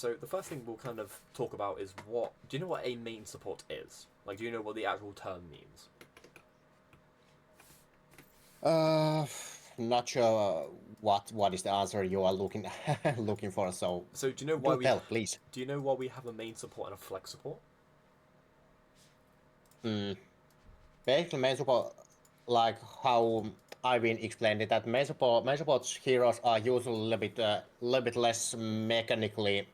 So the first thing we'll kind of talk about is do you know what a main support is? Like, do you know what the actual term means? Uh, Not sure what is the answer you are looking looking for. So So do you know why do tell, please. do you know why we have a main support and a flex support? Mm. Basically, main support, like how Ivan explained it, that main support heroes are usually little bit less mechanically,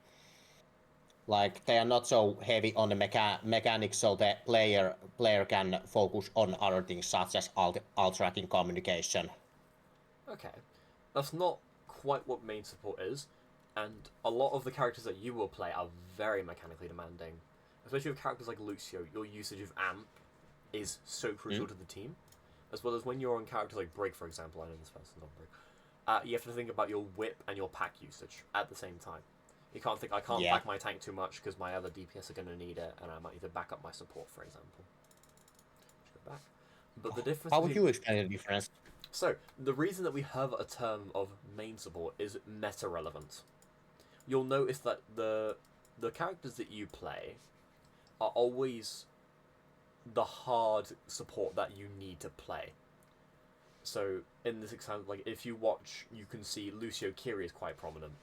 like they are not so heavy on the mechanics, so the player can focus on other things such as alt tracking communication. Okay, that's not quite what main support is, and a lot of the characters that you will play are very mechanically demanding. Especially with characters like Lucio, your usage of amp is so crucial Mm? to the team, as well as when you're on characters like Brig, for example. I know this person's not Brig. You have to think about your whip and your pack usage at the same time. You can't think I can't Yeah. back my tank too much because my other DPS are going to need it, and I might need to back up my support, for example. Let's go back. But the difference How would between you explain the difference? so the reason that we have a term of main support is meta relevant. You'll notice that the characters that you play are always the hard support that you need to play. So in this example, like if you watch, you can see Lucio Kiri is quite prominent,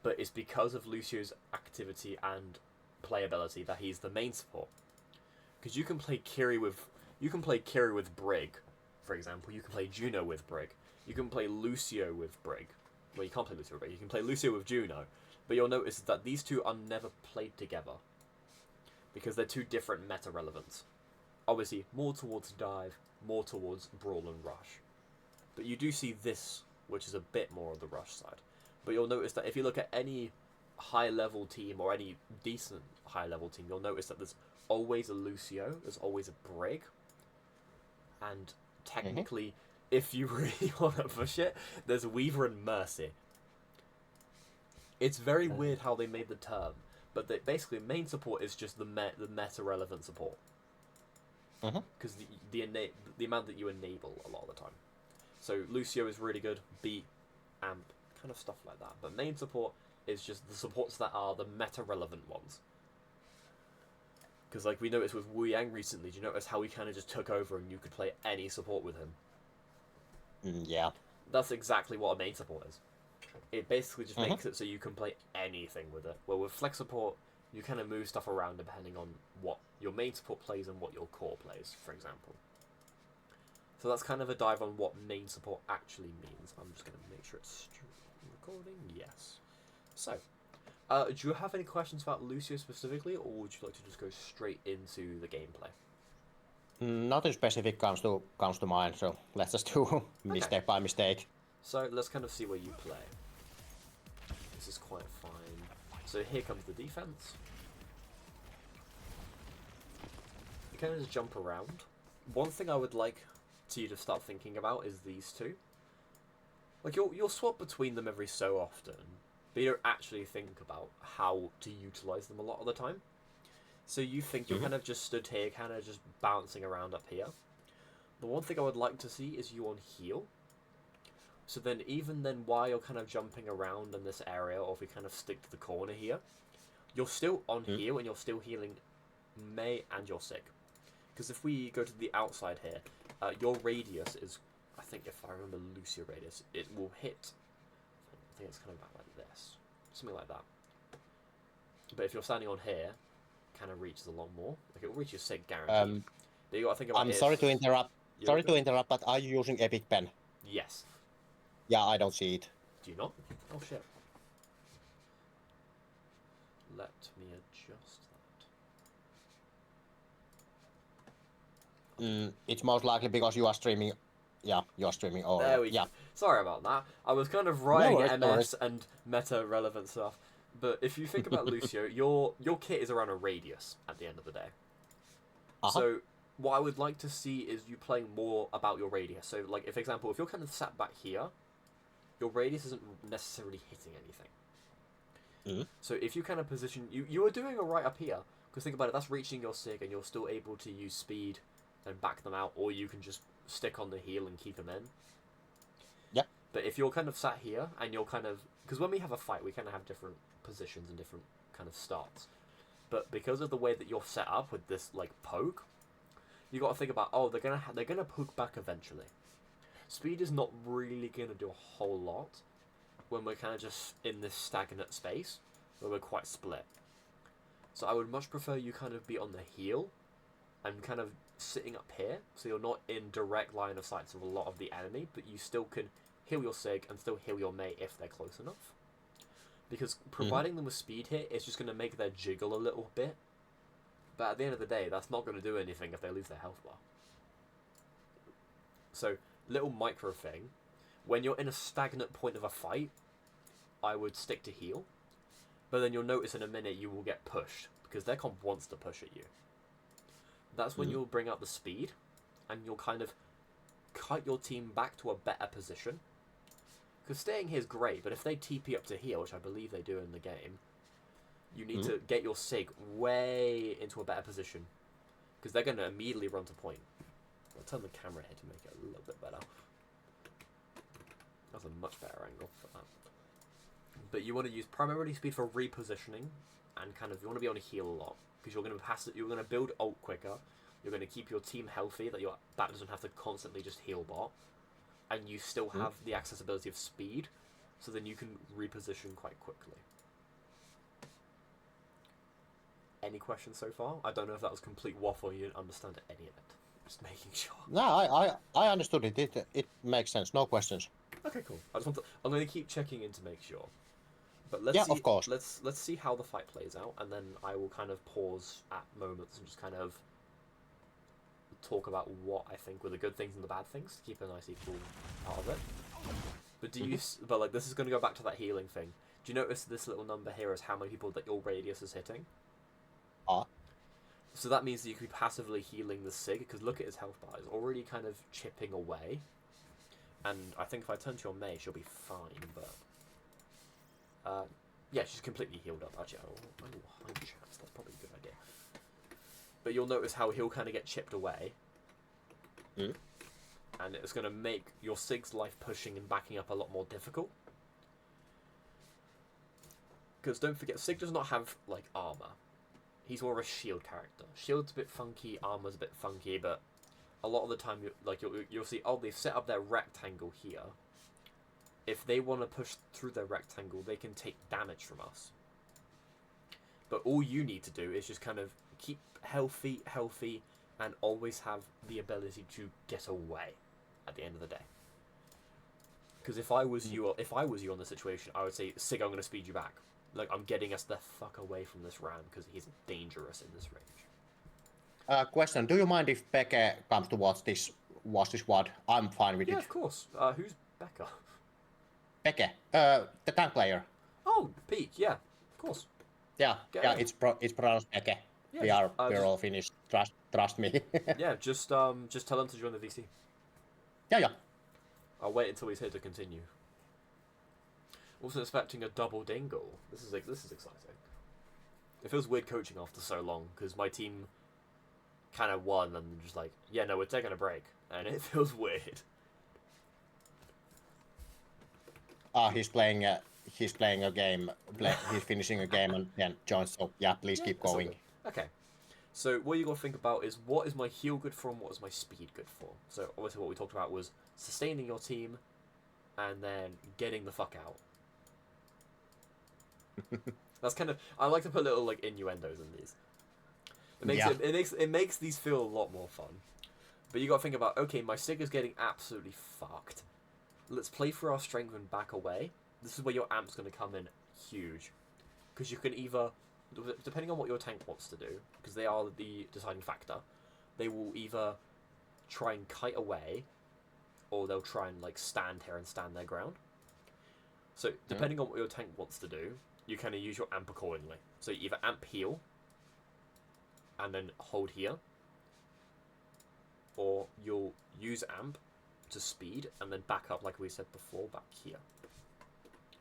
but it's because of Lucio's activity and playability that he's the main support. Because you can play Kiri with Brig, for example. You can play Juno with Brig. You can play Lucio with Brig. Well, you can't play Lucio with Brig. You can play Lucio with Juno, but you'll notice that these two are never played together because they're two different meta relevance. Obviously, more towards dive, more towards brawl and rush. But you do see this, which is a bit more on the rush side. But you'll notice that if you look at any high level team or any decent high level team, you'll notice that there's always a Lucio, there's always a Brig, and Mm-hmm. technically, if you really want to push it, there's Weaver and Mercy. It's very weird how they made the term, but basically main support is just the meta relevant support Mm-hmm. because the amount that you enable a lot of the time. So Lucio is really good, beat, amp, kind of stuff like that. But main support is just the supports that are the meta relevant ones. Because like we noticed with Wu Yang recently, do you notice how he kind of just took over and you could play any support with him? Yeah. That's exactly what a main support is. It basically just Mm-hmm. makes it so you can play anything with it. Well, with flex support, you kind of move stuff around depending on what your main support plays and what your core plays, for example. So that's kind of a dive on what main support actually means. I'm just going to make sure it's recording. Yes. So, do you have any questions about Lucio specifically, or would you like to just go straight into the gameplay? Nothing specific comes to mind, so let's just do Okay. mistake by mistake. So let's kind of see where you play. This is quite fine. So here comes the defense. You kind of just jump around. One thing I would like you to start thinking about is these two. Like you'll swap between them every so often, but you don't actually think about how to utilize them a lot of the time. So you think you're Mm-hmm. kind of just stood here, kind of just bouncing around up here. The one thing I would like to see is you on heal. So then, even then, while you're kind of jumping around in this area, or if we kind of stick to the corner here, you're still on heal and you're still healing Mei and your Sig. Because if we go to the outside here, your radius is, I think if I remember Lucio radius, it will hit, I think it's kind of about like this. Something like that. But if you're standing on here, it kind of reaches a lot more. Like it will reach your Sig guaranteed. But you got to think about I'm it. sorry to interrupt. You're Sorry good? to interrupt, but are you using Epic Pen? Yes. Yeah, I don't see it. Do you not? Oh shit. Let me adjust that. It's most likely because you are streaming. Yeah, you're streaming. Or There we go. yeah. Sorry about that. I was kind of No writing worries, no worries. MS and meta relevant stuff. But if you think about Lucio, your kit is around a radius at the end of the day. Uh-huh. So what I would like to see is you playing more about your radius. So like if example, if you're kind of sat back here, your radius isn't necessarily hitting anything. So if you kind of position you are doing alright up here, because think about it, that's reaching your Sig and you're still able to use speed and back them out, or you can just stick on the heal and keep them in. Yep. But if you're kind of sat here and you're kind of because when we have a fight, we kind of have different positions and different kind of starts. But because of the way that you're set up with this like poke, you got to think about they're gonna poke back eventually. Speed is not really gonna do a whole lot when we're kind of just in this stagnant space where we're quite split. So I would much prefer you kind of be on the heel and kind of sitting up here, so you're not in direct line of sight of a lot of the enemy, but you still can heal your Sig and still heal your mate if they're close enough. Because providing them with speed here is just going to make their jiggle a little bit. But at the end of the day, that's not going to do anything if they lose their health bar. So, little micro thing. When you're in a stagnant point of a fight, I would stick to heal. But then you'll notice in a minute you will get pushed, because their comp wants to push at you. That's when you'll bring out the speed, and you'll kind of cut your team back to a better position. Because staying here is great, but if they TP up to here, which I believe they do in the game, you need to get your Sig way into a better position. Because they're going to immediately run to point. I'll turn the camera here to make it a little bit better. That's a much better angle for that. But you want to use primarily speed for repositioning, and kind of you want to be on a heal a lot. Because you're going to you're going to build ult quicker. You're going to keep your team healthy, that doesn't have to constantly just heal bot. And you still have the accessibility of speed, so then you can reposition quite quickly. Any questions so far? I don't know if that was complete waffle, you didn't understand any of it. Just making sure. No, I understood it. It makes sense. No questions. Okay, cool. I'm going to keep checking in to make sure. But let's see, of course. Let's see how the fight plays out, and then I will kind of pause at moments and just kind of talk about what I think were the good things and the bad things to keep a nice equal part of it. But but like this is going to go back to that healing thing. Do you notice this little number here is how many people that your radius is hitting? So that means that you could be passively healing the Sig, because look at his health bar. It's already kind of chipping away. And I think if I turn to your Mei, she'll be fine, but... yeah, she's completely healed up. Actually, I will hide chats. That's probably a good idea. But you'll notice how he'll kind of get chipped away. And it's going to make your Sig's life pushing and backing up a lot more difficult. Because don't forget, Sig does not have, like, armor. He's more of a shield character. Shield's a bit funky, armor's a bit funky, but a lot of the time, you'll see, oh, they've set up their rectangle here. If they want to push through their rectangle, they can take damage from us. But all you need to do is just kind of keep healthy, and always have the ability to get away at the end of the day. Because if I was you on the situation, I would say, Sig, I'm going to speed you back. Like, I'm getting us the fuck away from this ram, because he's dangerous in this range. Question: do you mind if Becca comes to watch this VOD? I'm fine with it. Yeah, of course. Who's Becca? Becca, the tank player. Oh, Peak. Yeah, of course. Yeah, it's pronounced Becca. Yeah, we're all Finnish. Trust me. Yeah, just tell him to join the VC. Yeah. I'll wait until he's here to continue. Also expecting a double dingle. This is exciting. It feels weird coaching after so long, because my team kind of won and just like, yeah, no, we're taking a break, and it feels weird. He's playing a game. He's finishing a game and then joins. So yeah, please keep going. Okay. So what you got to think about is, what is my heal good for and what is my speed good for? So obviously what we talked about was sustaining your team and then getting the fuck out. That's kind of, I like to put little like innuendos in these. It makes these feel a lot more fun. But you got to think about, okay, my Sig is getting absolutely fucked. Let's play for our strength and back away. This is where your amp's going to come in huge, because you can either, depending on what your tank wants to do, because they are the deciding factor, they will either try and kite away, or they'll try and like stand here and stand their ground. So depending on what your tank wants to do, you kind of use your amp accordingly. So you either amp heal, and then hold here, or you'll use amp to speed, and then back up like we said before, back here.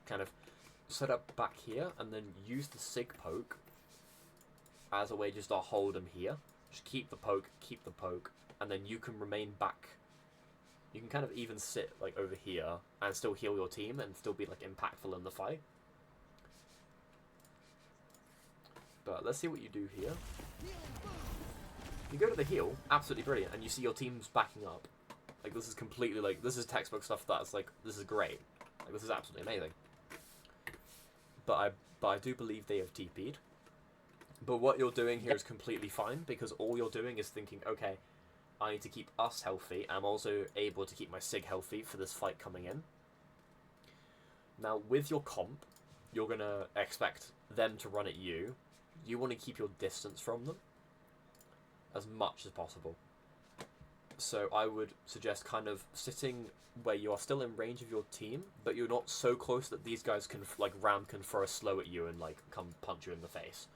Kind of set up back here, and then use the Sig poke as a way just to hold him here. Just keep the poke, and then you can remain back You can kind of even sit like over here and still heal your team and still be like impactful in the fight. But let's see what you do here. You go to the heal, absolutely brilliant, and you see your team's backing up. Like, this is completely, like, this is textbook stuff that's, like, this is great. Like, this is absolutely amazing. But I do believe they have TP'd. But what you're doing here is completely fine, because all you're doing is thinking, okay, I need to keep us healthy. I'm also able to keep my Sig healthy for this fight coming in. Now, with your comp, you're going to expect them to run at you. You want to keep your distance from them as much as possible. So I would suggest kind of sitting where you are still in range of your team, but you're not so close that these guys can, like, Ram can throw a slow at you and, like, come punch you in the face.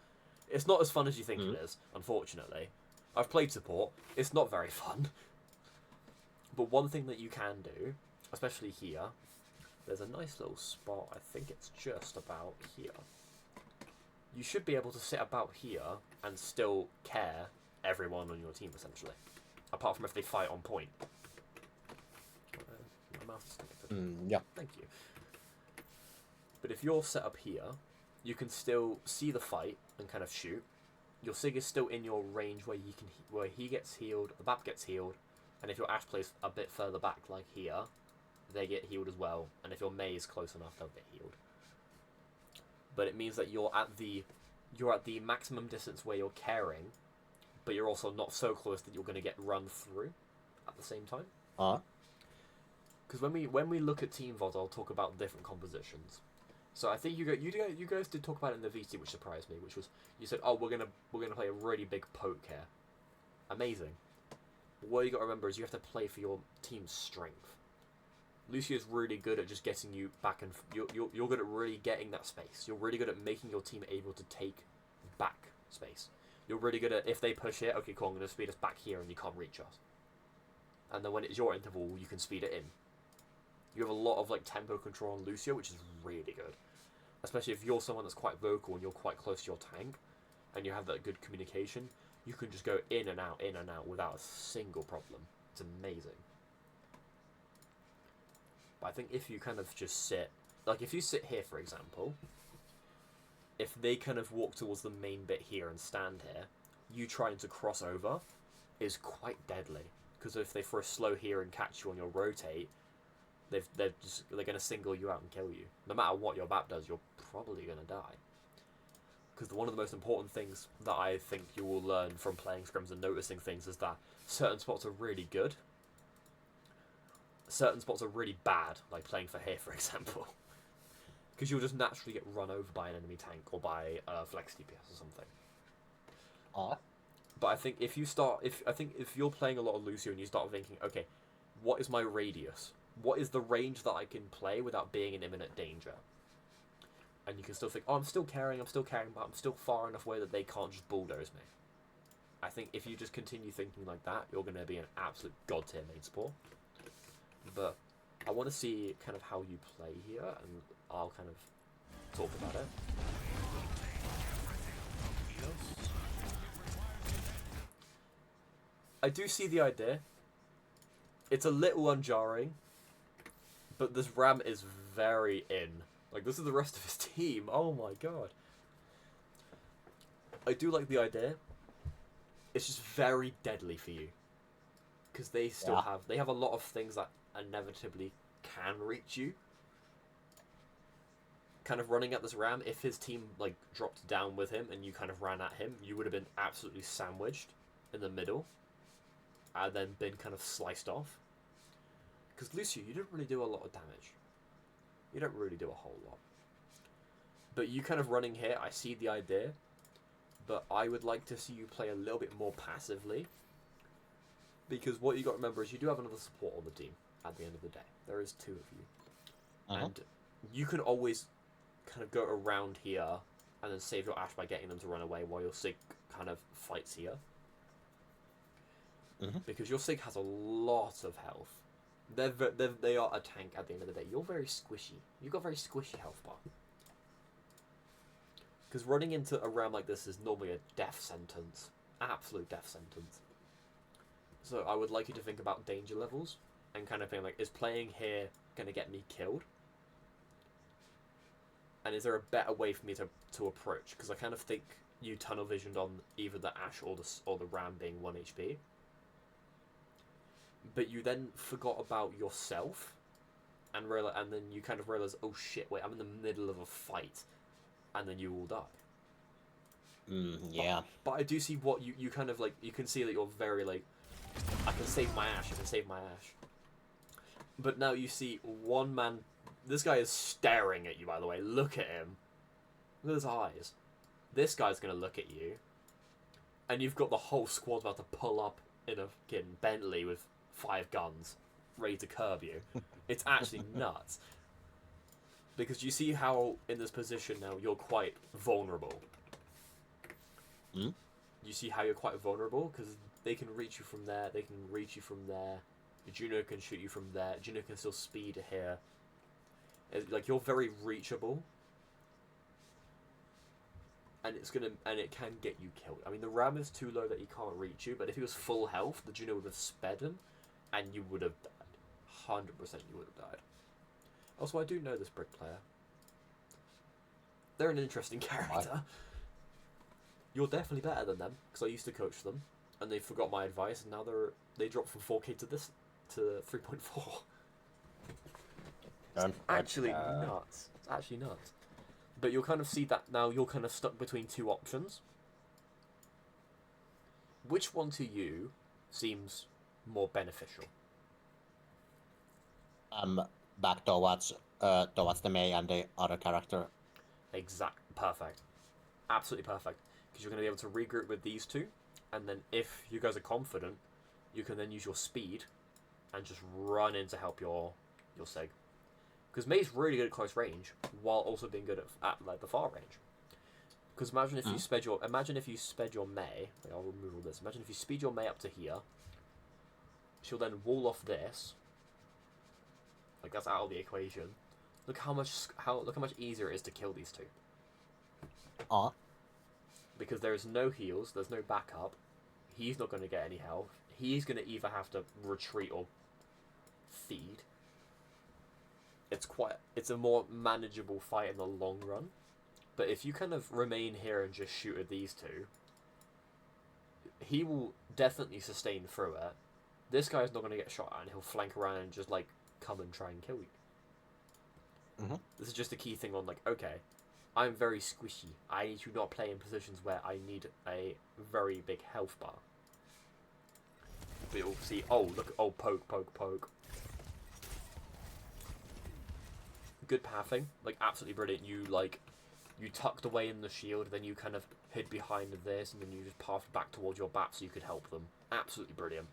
It's not as fun as you think it is, unfortunately. I've played support. It's not very fun. But one thing that you can do, especially here, there's a nice little spot. I think it's just about here. You should be able to sit about here and still care everyone on your team, essentially. Apart from if they fight on point. My mouse is sticking. Yeah. Thank you. But if you're set up here, you can still see the fight and kind of shoot. Your Sig is still in your range where he gets healed, the BAP gets healed, and if your Ashe plays a bit further back, like here, they get healed as well. And if your Mei is close enough, they'll get healed. But it means that you're at the maximum distance where you're caring, but you're also not so close that you're going to get run through at the same time. Because when we look at Team VOD, I'll talk about different compositions. So I think you guys did talk about it in the VT, which surprised me, which was you said, oh, we're gonna play a really big poke here. Amazing. But what you got to remember is you have to play for your team's strength. Lucio's really good at just getting you back, and you're good at really getting that space. You're really good at making your team able to take back space. You're really good at, if they push it, okay, cool, I'm going to speed us back here and you can't reach us. And then when it's your interval, you can speed it in. You have a lot of, like, tempo control on Lucio, which is really good. Especially if you're someone that's quite vocal and you're quite close to your tank, and you have that good communication, you can just go in and out without a single problem. It's amazing. But I think if you kind of just sit, like, if you sit here, for example, if they kind of walk towards the main bit here and stand here, you trying to cross over is quite deadly. Because if they throw a slow here and catch you on your rotate, they're going to single you out and kill you. No matter what your BAP does, you're probably going to die. Because one of the most important things that I think you will learn from playing scrims and noticing things is that certain spots are really good. Certain spots are really bad, like playing for here, for example. Because you'll just naturally get run over by an enemy tank or by flex DPS or something. But I think if you're playing a lot of Lucio and you start thinking, okay, what is my radius? What is the range that I can play without being in imminent danger? And you can still think, oh, I'm still carrying, but I'm still far enough away that they can't just bulldoze me. I think if you just continue thinking like that, you're going to be an absolute god tier main support. But I want to see kind of how you play here, and I'll kind of talk about it. I do see the idea. It's a little unjarring, but this Ram is very in. Like, this is the rest of his team. Oh my god. I do like the idea. It's just very deadly for you. Because they still have a lot of things that inevitably can reach you. Kind of running at this Ram, if his team, like, dropped down with him and you kind of ran at him, you would have been absolutely sandwiched in the middle. And then been kind of sliced off. Because Lucio, you didn't really do a lot of damage. You don't really do a whole lot. But you kind of running here, I see the idea. But I would like to see you play a little bit more passively. Because what you got to remember is you do have another support on the team at the end of the day. There is two of you. And you can always kind of go around here and then save your Ashe by getting them to run away while your Sig kind of fights here. Because your Sig has a lot of health. They are a tank at the end of the day. You're very squishy. You've got a very squishy health bar. Because running into a round like this is normally a death sentence. Absolute death sentence. So I would like you to think about danger levels. and kind of being like, is playing here going to get me killed? And is there a better way for me to approach? Because I kind of think you tunnel visioned on either the Ashe or the Ram being 1 HP. But you then forgot about yourself, and then you kind of realize, oh shit, wait, I'm in the middle of a fight, and then you all die. Yeah. But I do see what you kind of like. You can see that you're very like, I can save my Ashe. I can save my Ashe. But now you see one man. This guy is staring at you. By the way, look at him. Look at his eyes. This guy's gonna look at you, and you've got the whole squad about to pull up in a fucking Bentley with 5 guns, ready to curb you. It's actually nuts. Because you see how in this position now you're quite vulnerable. You see how you're quite vulnerable because they can reach you from there. They can reach you from there. Juno can shoot you from there. Juno can still speed here. Like, you're very reachable, and it can get you killed. I mean, the Ram is too low that he can't reach you, but if he was full health, the Juno would have sped him, and you would have died. 100% you would have died. Also, I do know this Brick player. They're an interesting character. What? You're definitely better than them, because I used to coach them, and they forgot my advice, and now they dropped from 4K to 3.4. It's actually nuts. It's actually nuts. But you'll kind of see that now you're kind of stuck between 2 options. Which one to you seems more beneficial? Back towards the Mei and the other character. Perfect. Absolutely perfect. Because you're going to be able to regroup with these 2, and then if you guys are confident, you can then use your speed and just run in to help your Sig. Because Mei's really good at close range, while also being good at like the far range. Because imagine if you sped your Mei. Wait, I'll remove all this. Imagine if you speed your Mei up to here. She'll then wall off this. Like, that's out of the equation. Look how much easier it is to kill these 2. Because there is no heals, there's no backup. He's not going to get any health. He's going to either have to retreat or feed. It's a more manageable fight in the long run. But if you kind of remain here and just shoot at these 2, he will definitely sustain through it. This guy's not going to get shot at, and he'll flank around and just like come and try and kill you. This is just a key thing on like, okay, I'm very squishy. I need to not play in positions where I need a very big health bar. But you'll see, oh look, oh poke, poke, poke. Good pathing, like absolutely brilliant. You tucked away in the shield, then you kind of hid behind this, and then you just pathed back towards your bat so you could help them. Absolutely brilliant.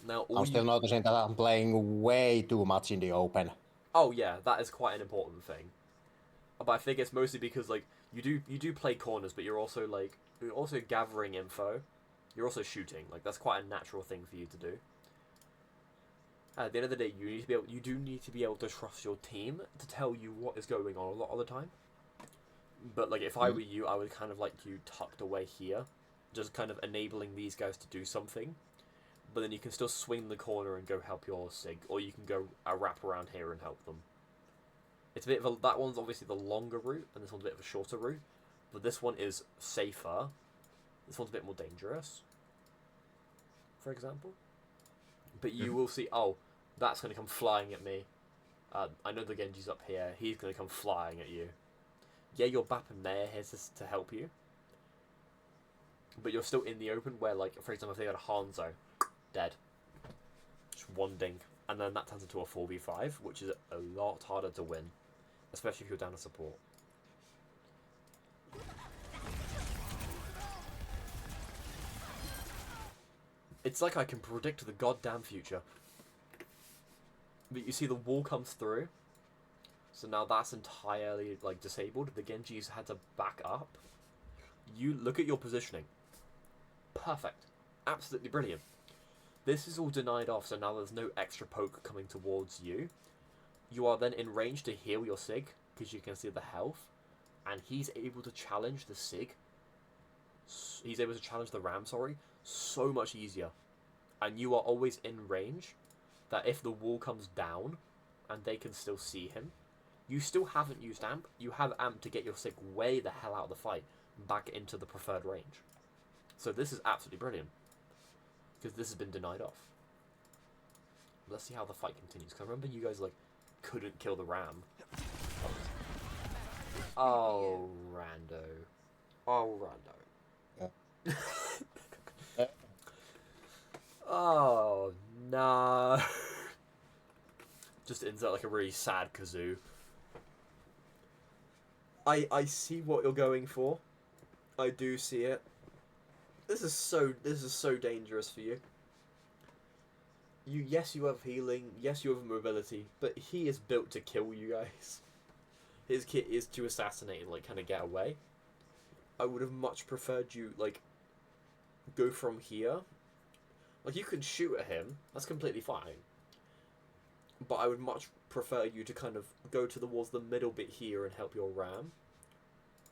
Now, I'm still noticing that I'm playing way too much in the open. Oh yeah, that is quite an important thing. But I think it's mostly because like you do play corners, but you're also gathering info. You're also shooting. Like, that's quite a natural thing for you to do. At the end of the day, you do need to be able to trust your team to tell you what is going on a lot of the time. But like, if I were you, I would kind of like you tucked away here, just kind of enabling these guys to do something. But then you can still swing the corner and go help your Sig, or you can go wrap around here and help them. It's a bit of that one's obviously the longer route, and this one's a bit of a shorter route. But this one is safer. This one's a bit more dangerous, for example. But you will see, oh, that's going to come flying at me. I know the Genji's up here. He's going to come flying at you. Yeah, your Bap and Maya here to help you. But you're still in the open where, like, for example, if they got a Hanzo, dead. Just one ding. And then that turns into a 4v5, which is a lot harder to win. Especially if you're down to support. It's like I can predict the goddamn future. But you see the wall comes through. So now that's entirely, like, disabled. The Genji's had to back up. You look at your positioning. Perfect. Absolutely brilliant. This is all denied off, so now there's no extra poke coming towards you. You are then in range to heal your Sig, because you can see the health. And he's able to challenge the Sig. He's able to challenge the Ram, sorry, so much easier. and you are always in range, that if the wall comes down and they can still see him, you still haven't used amp. You have amp to get your sig way the hell out of the fight, back into the preferred range. So this is absolutely brilliant, because this has been denied off. Let's see how the fight continues, because I remember you guys, like, couldn't kill the ram. Oh, rando. Oh, rando. Oh, no. Just insert, like, a really sad kazoo. I see what you're going for. I do see it. This is so dangerous for you. Yes, you have healing, yes, you have mobility, but he is built to kill you guys. His kit is to assassinate and, like, kind of get away. I would have much preferred you, like, go from here. Like, you can shoot at him, that's completely fine. But I would much prefer you to kind of go towards the middle bit here and help your ram.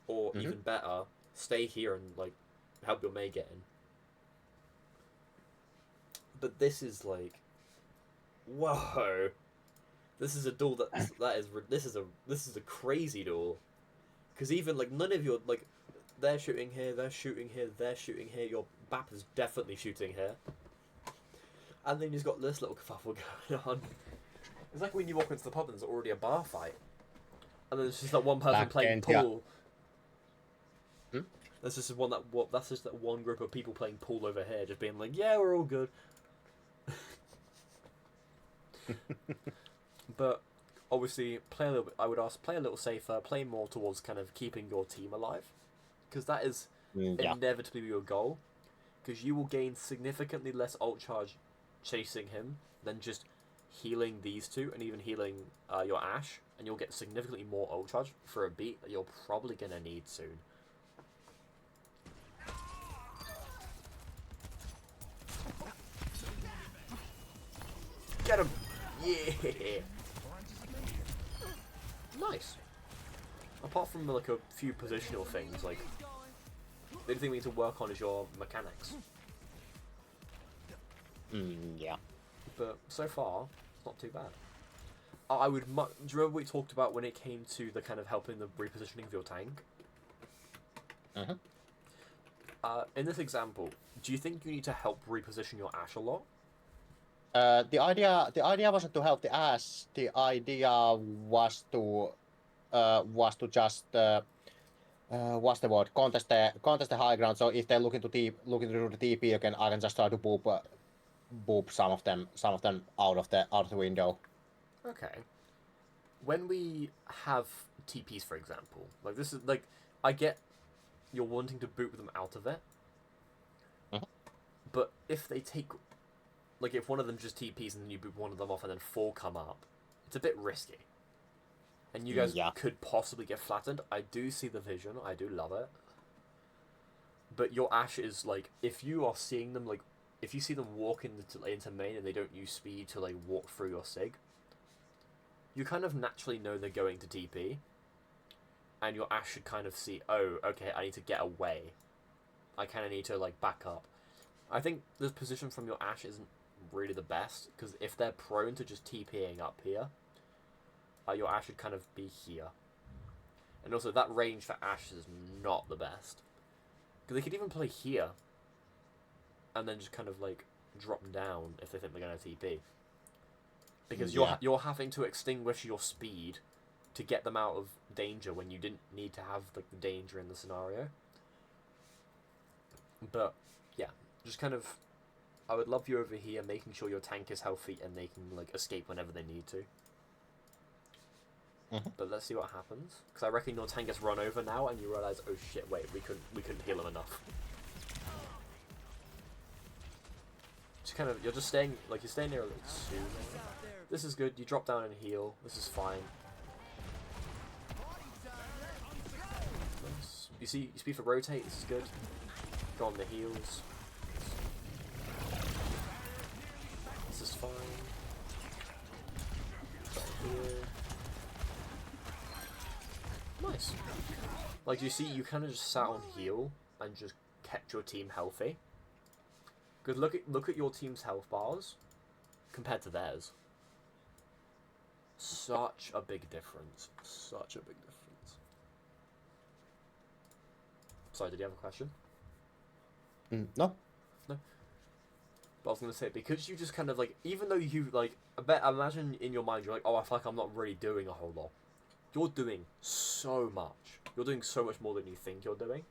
Or, even better, stay here and, like, help your May get in. But this is, like... Whoa! This is a duel this is a crazy duel. Because even, like, none of your, like, they're shooting here, they're shooting here, they're shooting here, your BAP is definitely shooting here. And then you've got this little kerfuffle going on. It's like when you walk into the pub and there's already a bar fight. And then it's just that one person playing pool. Hmm? That's just that one group of people playing pool over here, just being like, yeah, we're all good. But obviously, play a little bit. I would ask, play a little safer, play more towards kind of keeping your team alive, because that is inevitably your goal. Because you will gain significantly less ult charge chasing him than just healing these two, and even healing your Ashe, and you'll get significantly more ult charge for a beat that you're probably gonna need soon. Get him! Yeah! Nice. Apart from, like, a few positional things, like, the only thing we need to work on is your mechanics. Yeah. But so far, it's not too bad. I would do you remember what we talked about when it came to the kind of helping the repositioning of your tank? In this example, do you think you need to help reposition your Ashe a lot? The idea wasn't to help the Ashe. The idea was to just what's the word? Contest the high ground. So if they're looking to do the TP again, I can just try to boop some of them out of the window. Okay. When we have TPs, for example, like this is like, I get you're wanting to boot them out of it, but if they take, like, if one of them just TPs and then you boot one of them off and then 4 come up, it's a bit risky. And you guys could possibly get flattened. I do see the vision. I do love it. But your Ashe is, like, if you are seeing them, like, if you see them walk into main and they don't use speed to, like, walk through your sig, you kind of naturally know they're going to TP. And your Ashe should kind of see, oh, okay, I need to get away. I kind of need to, like, back up. I think the position from your Ashe isn't really the best, because if they're prone to just TPing up here, your Ashe should kind of be here. And also, that range for Ashe is not the best. Because they could even play here, and then just kind of, like, drop down if they think they're going to TP. Because you're having to extinguish your speed to get them out of danger when you didn't need to have, like, the danger in the scenario. But, yeah, just kind of, I would love you over here making sure your tank is healthy and they can, like, escape whenever they need to. But let's see what happens. Because I reckon your tank gets run over now and you realise, oh shit, wait, we couldn't heal him enough. Just kind of, you're staying near a little too. This is good, you drop down and heal, this is fine. Nice. You speed for rotate, this is good. Go on the heals. This is fine. Here. Nice. Like, you see, you kind of just sat on heal and just kept your team healthy. Because look at your team's health bars compared to theirs. Such a big difference. Such a big difference. Sorry, did you have a question? No. No. But I was gonna say, because you just kind of like, even though you like, imagine in your mind you're like, oh, I feel like I'm not really doing a whole lot. You're doing so much. You're doing so much more than you think you're doing.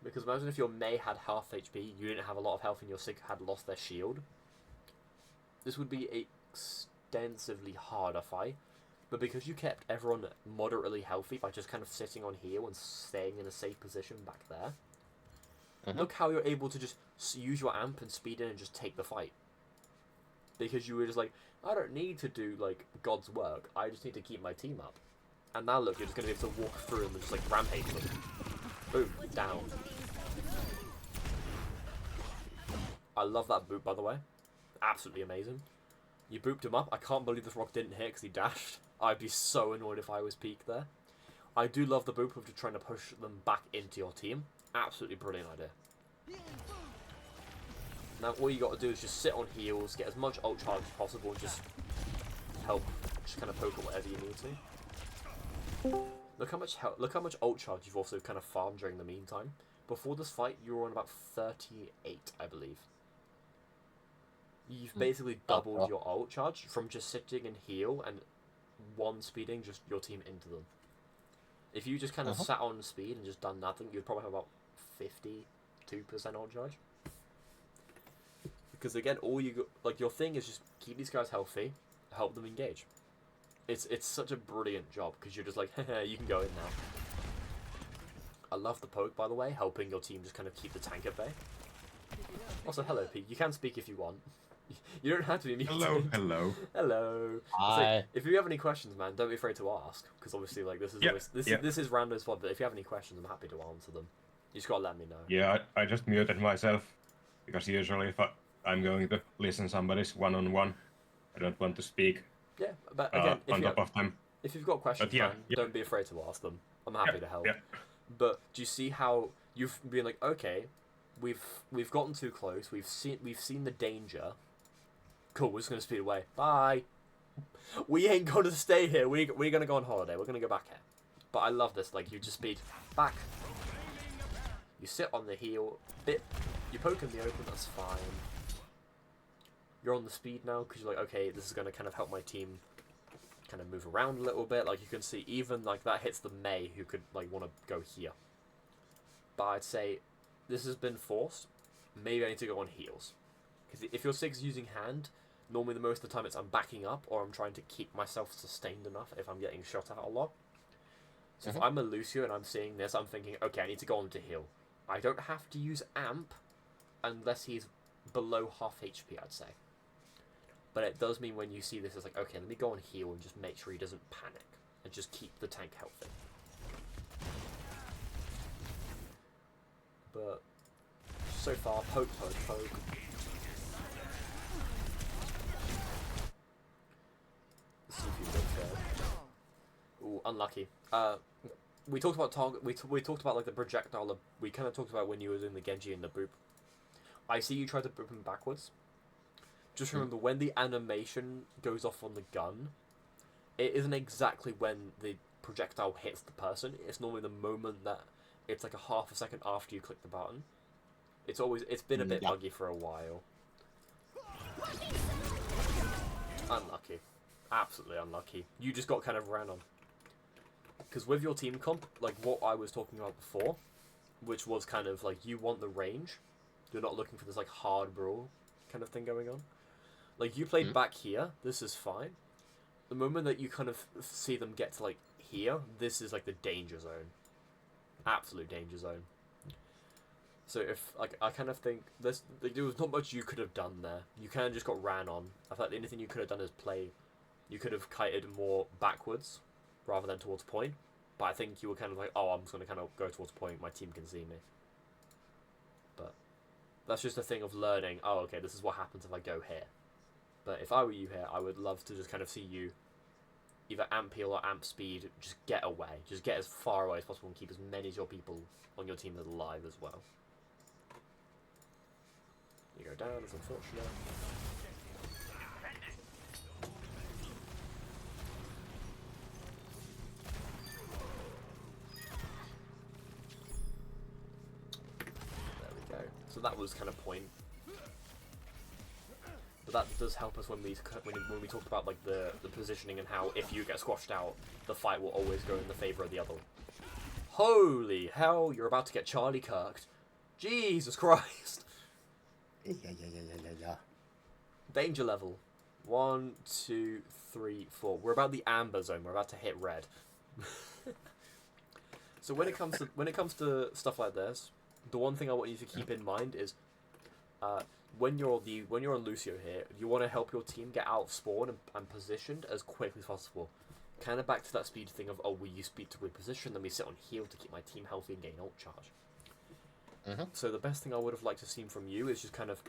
Because imagine if your Mei had half HP, you didn't have a lot of health, and your Sig had lost their shield. This would be a extensively harder fight. But because you kept everyone moderately healthy by just kind of sitting on heal and staying in a safe position back there, look how you're able to just use your amp and speed in and just take the fight. Because you were just like, I don't need to do like God's work, I just need to keep my team up. And now look, you're just going to be able to walk through them and just like rampage them. Boom, down. I love that boop, by the way. Absolutely amazing. You booped him up. I can't believe this rock didn't hit because he dashed. I'd be so annoyed if I was peak there. I do love the boop of just trying to push them back into your team. Absolutely brilliant idea. Now all you got to do is just sit on heals, get as much ult charge as possible, and just help, just kind of poke at whatever you need to. Look how much ult charge you've also kind of farmed during the meantime. Before this fight, you were on about 38, I believe. You've basically doubled your ult charge from just sitting and heal and one speeding just your team into them. If you just kind of sat on speed and just done nothing, you'd probably have about 52% ult charge. Because again, all you got, like, your thing is just keep these guys healthy, help them engage. It's such a brilliant job because you're just like, you can go in now. I love the poke, by the way, helping your team just kind of keep the tank at bay. Also, hello, Pete. You can speak if you want. You don't have to be muted. Hello, hello. Hello. Hi. So, if you have any questions, man, don't be afraid to ask. Because obviously, like, this is this is Rando's VOD, but if you have any questions, I'm happy to answer them. You just gotta let me know. Yeah, I just muted myself because usually if I'm going to listen somebody's one-on-one, I don't want to speak. Yeah, but again, on top of them. If you've got questions, man, don't be afraid to ask them. I'm happy to help. Yeah. But do you see how you've been like, okay, we've gotten too close. We've seen the danger. Cool, we're just gonna speed away. Bye. We ain't gonna stay here. We're gonna go on holiday. We're gonna go back here. But I love this. Like, you just speed back. You sit on the heel bit. You poke in the open. That's fine. You're on the speed now because you're like, okay, this is gonna kind of help my team kind of move around a little bit. Like, you can see even like that hits the Mei who could like want to go here. But I'd say this has been forced. Maybe I need to go on heals. Because if your Sig's using hand, normally the most of the time it's I'm backing up or I'm trying to keep myself sustained enough if I'm getting shot at a lot. So if I'm a Lucio and I'm seeing this, I'm thinking, okay, I need to go on to heal. I don't have to use amp unless he's below half HP, I'd say. But it does mean when you see this, it's like, okay, let me go on heal and just make sure he doesn't panic. And just keep the tank healthy. But so far, poke. Let's see if you live there. Ooh, unlucky. We talked about target. We talked about like the projectile. We kind of talked about when you were doing the Genji and the boop. I see you tried to boop him backwards. Just remember, when the animation goes off on the gun, it isn't exactly when the projectile hits the person. It's normally the moment that it's like a half a second after you click the button. It's been a bit buggy for a while. Unlucky. Absolutely unlucky. You just got kind of ran on. Because with your team comp, like what I was talking about before, which was kind of like you want the range. You're not looking for this like hard brawl kind of thing going on. Like, you played back here, this is fine. The moment that you kind of see them get to, like, here, this is, like, the danger zone. Absolute danger zone. So if, like, I kind of think, there was not much you could have done there. You kind of just got ran on. I thought the only thing you could have done is play, you could have kited more backwards, rather than towards point. But I think you were kind of like, oh, I'm just going to kind of go towards point, my team can see me. But that's just a thing of learning, oh, okay, this is what happens if I go here. But if I were you here, I would love to just kind of see you either amp heal or amp speed, just get away. Just get as far away as possible and keep as many of your people on your team alive as well. You go down, it's unfortunate. There we go. So that was kind of point. But that does help us when we talked about like the positioning and how if you get squashed out, the fight will always go in the favor of the other. Holy hell! You're about to get Charlie Kirked. Jesus Christ! Yeah. Danger level 1, 2, 3, 4. We're about the amber zone. We're about to hit red. So when it comes to stuff like this, the one thing I want you to keep in mind is, when you're on Lucio here, you want to help your team get out of spawn and positioned as quickly as possible. Kind of back to that speed thing of, oh, we use speed to reposition, then we sit on heal to keep my team healthy and gain ult charge. So the best thing I would have liked to see from you is just kind of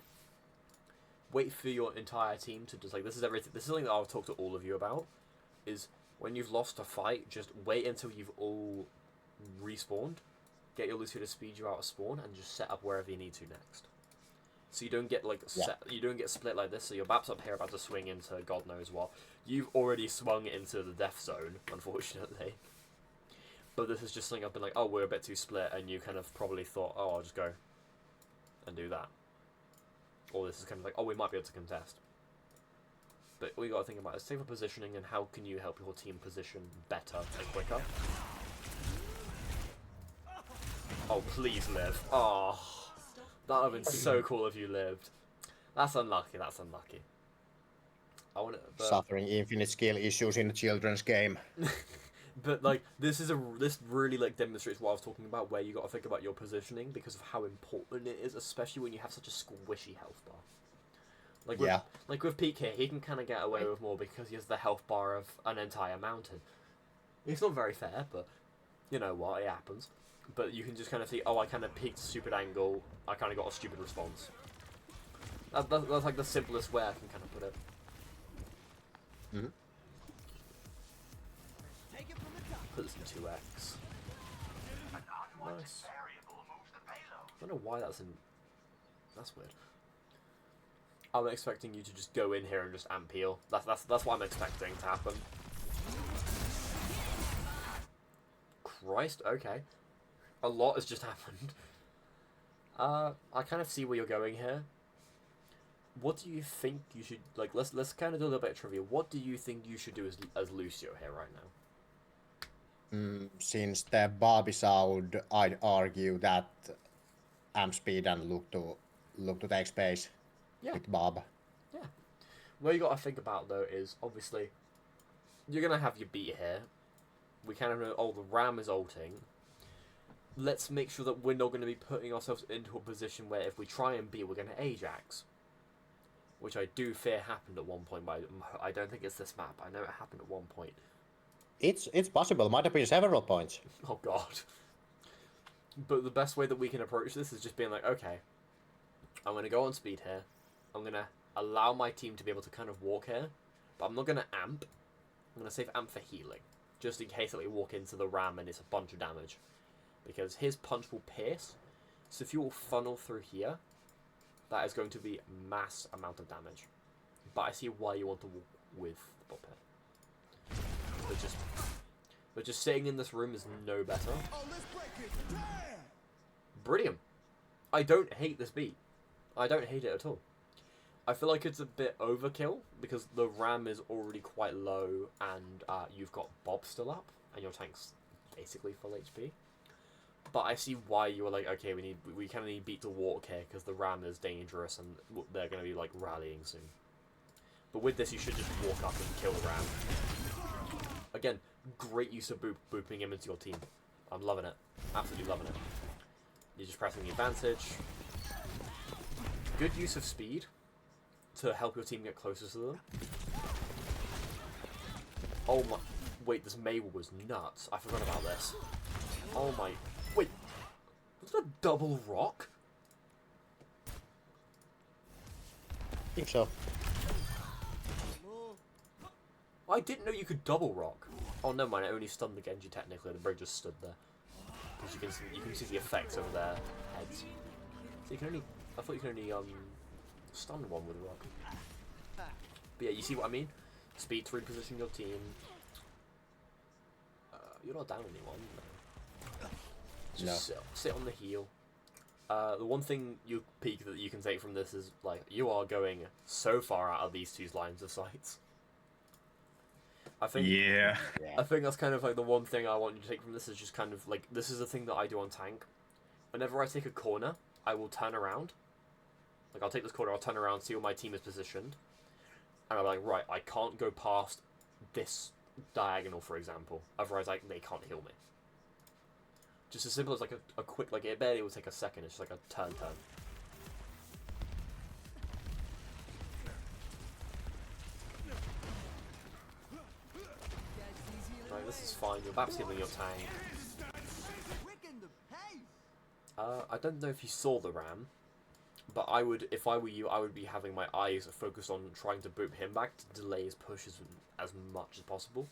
wait for your entire team to just like, this is everything. This is something that I'll talk to all of you about. Is when you've lost a fight, just wait until you've all respawned, get your Lucio to speed you out of spawn, and just set up wherever you need to next. So you don't get like you don't get split like this. So your Bap's up here about to swing into God knows what. You've already swung into the death zone, unfortunately. But this is just something I've been like, oh, we're a bit too split, and you kind of probably thought, oh, I'll just go and do that. Or this is kind of like, oh, we might be able to contest. But all you got to think about is safer positioning and how can you help your team position better and quicker. Oh, please live. Oh, that would have been so cool if you lived. That's unlucky, that's unlucky. I want to, Suffering infinite skill issues in a children's game. But like this really like demonstrates what I was talking about, where you got to think about your positioning because of how important it is, especially when you have such a squishy health bar. Like with Pete here, he can kind of get away with more because he has the health bar of an entire mountain. It's not very fair, but you know what, it happens. But you can just kind of see, oh, I kind of peeked a stupid angle, I kind of got a stupid response. That's like the simplest way I can kind of put it. Put this in 2x. Nice. I don't know why that's in... That's weird. I'm expecting you to just go in here and just amp heal. That's what I'm expecting to happen. Christ, okay. A lot has just happened. I kind of see where you're going here. What do you think you should... Like, let's kind of do a little bit of trivia. What do you think you should do as Lucio here right now? Since the Bob is out, I'd argue that amp speed and look to take space with Bob. Yeah. What you got to think about though is obviously you're gonna have your beat here. We kind of know, oh, the Ram is ulting. Let's make sure that we're not going to be putting ourselves into a position where if we try and beat, we're going to Ajax, which I do fear happened at one point. But I don't think it's this map. I know it happened at one point. It's possible. Might have been several points. Oh god. But the best way that we can approach this is just being like, okay, I'm going to go on speed here. I'm going to allow my team to be able to kind of walk here, but I'm not going to amp. I'm going to save amp for healing, just in case that we walk into the Ram and it's a bunch of damage. Because his punch will pierce, so if you will funnel through here, that is going to be mass amount of damage. But I see why you want to walk with the bot pit. But just sitting in this room is no better. Brilliant. I don't hate this beat. I don't hate it at all. I feel like it's a bit overkill because the Ram is already quite low and you've got Bob still up and your tank's basically full HP. But I see why you were like, okay, we kind of need beat to walk here because the Ram is dangerous and they're going to be like rallying soon. But with this, you should just walk up and kill the Ram. Again, great use of booping him into your team. I'm loving it. Absolutely loving it. You're just pressing the advantage. Good use of speed to help your team get closer to them. Oh my... Wait, this Mabel was nuts. I forgot about this. Oh my... Wait. Was that a double rock? I think so. I didn't know you could double rock. Oh, never mind. It only stunned the Genji technically. The bridge just stood there. Because you can see the effects over their heads. So you can only... I thought you could only Stun one with rock. But yeah, you see what I mean? Speed to reposition your team. You're not down anyone. No. Just sit on the heel. The one thing you peek that you can take from this is like you are going so far out of these two lines of sight. I think. Yeah. I think that's kind of like the one thing I want you to take from this is just kind of like this is a thing that I do on tank. Whenever I take a corner, I will turn around. Like I'll take this corner, I'll turn around, see where my team is positioned, and I'm like, right, I can't go past this diagonal, for example. Otherwise, like they can't heal me. Just as simple as like a quick, like it barely will take a second. It's just like a turn. Right, this is fine. You're back healing your tank. I don't know if you saw the ram, but I would, if I were you, I would be having my eyes focused on trying to boot him back to delay his push as much as possible.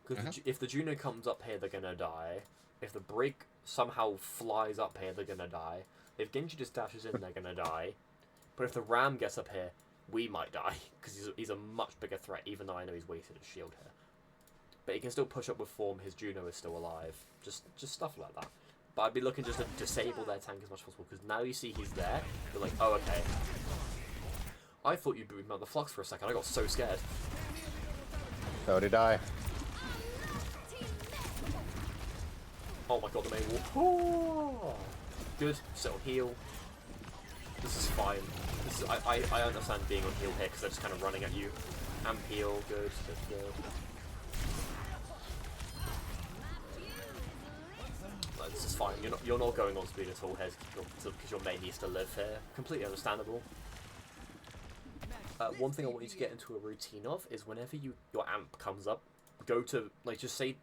Because if the Juno comes up here, they're gonna die. If the break somehow flies up here, they're gonna die. If Genji just dashes in, they're gonna die. But if the ram gets up here, we might die because he's a much bigger threat. Even though I know he's wasted his shield here, but he can still push up with form. His Juno is still alive. Just stuff like that. But I'd be looking just to disable their tank as much as possible, because now you see he's there, you're like, oh, okay. I thought you booted him out the flux for a second, I got so scared. So did I. Oh my god, the main wall. Oh. Good, sit on heal. This is fine. This is, I understand being on heal here, because they're just kind of running at you. Amp heal, good. This is fine. You're not going on speed at all here because your main needs to live here. Completely understandable. One thing I want you to get into a routine of is whenever your amp comes up, go to like just say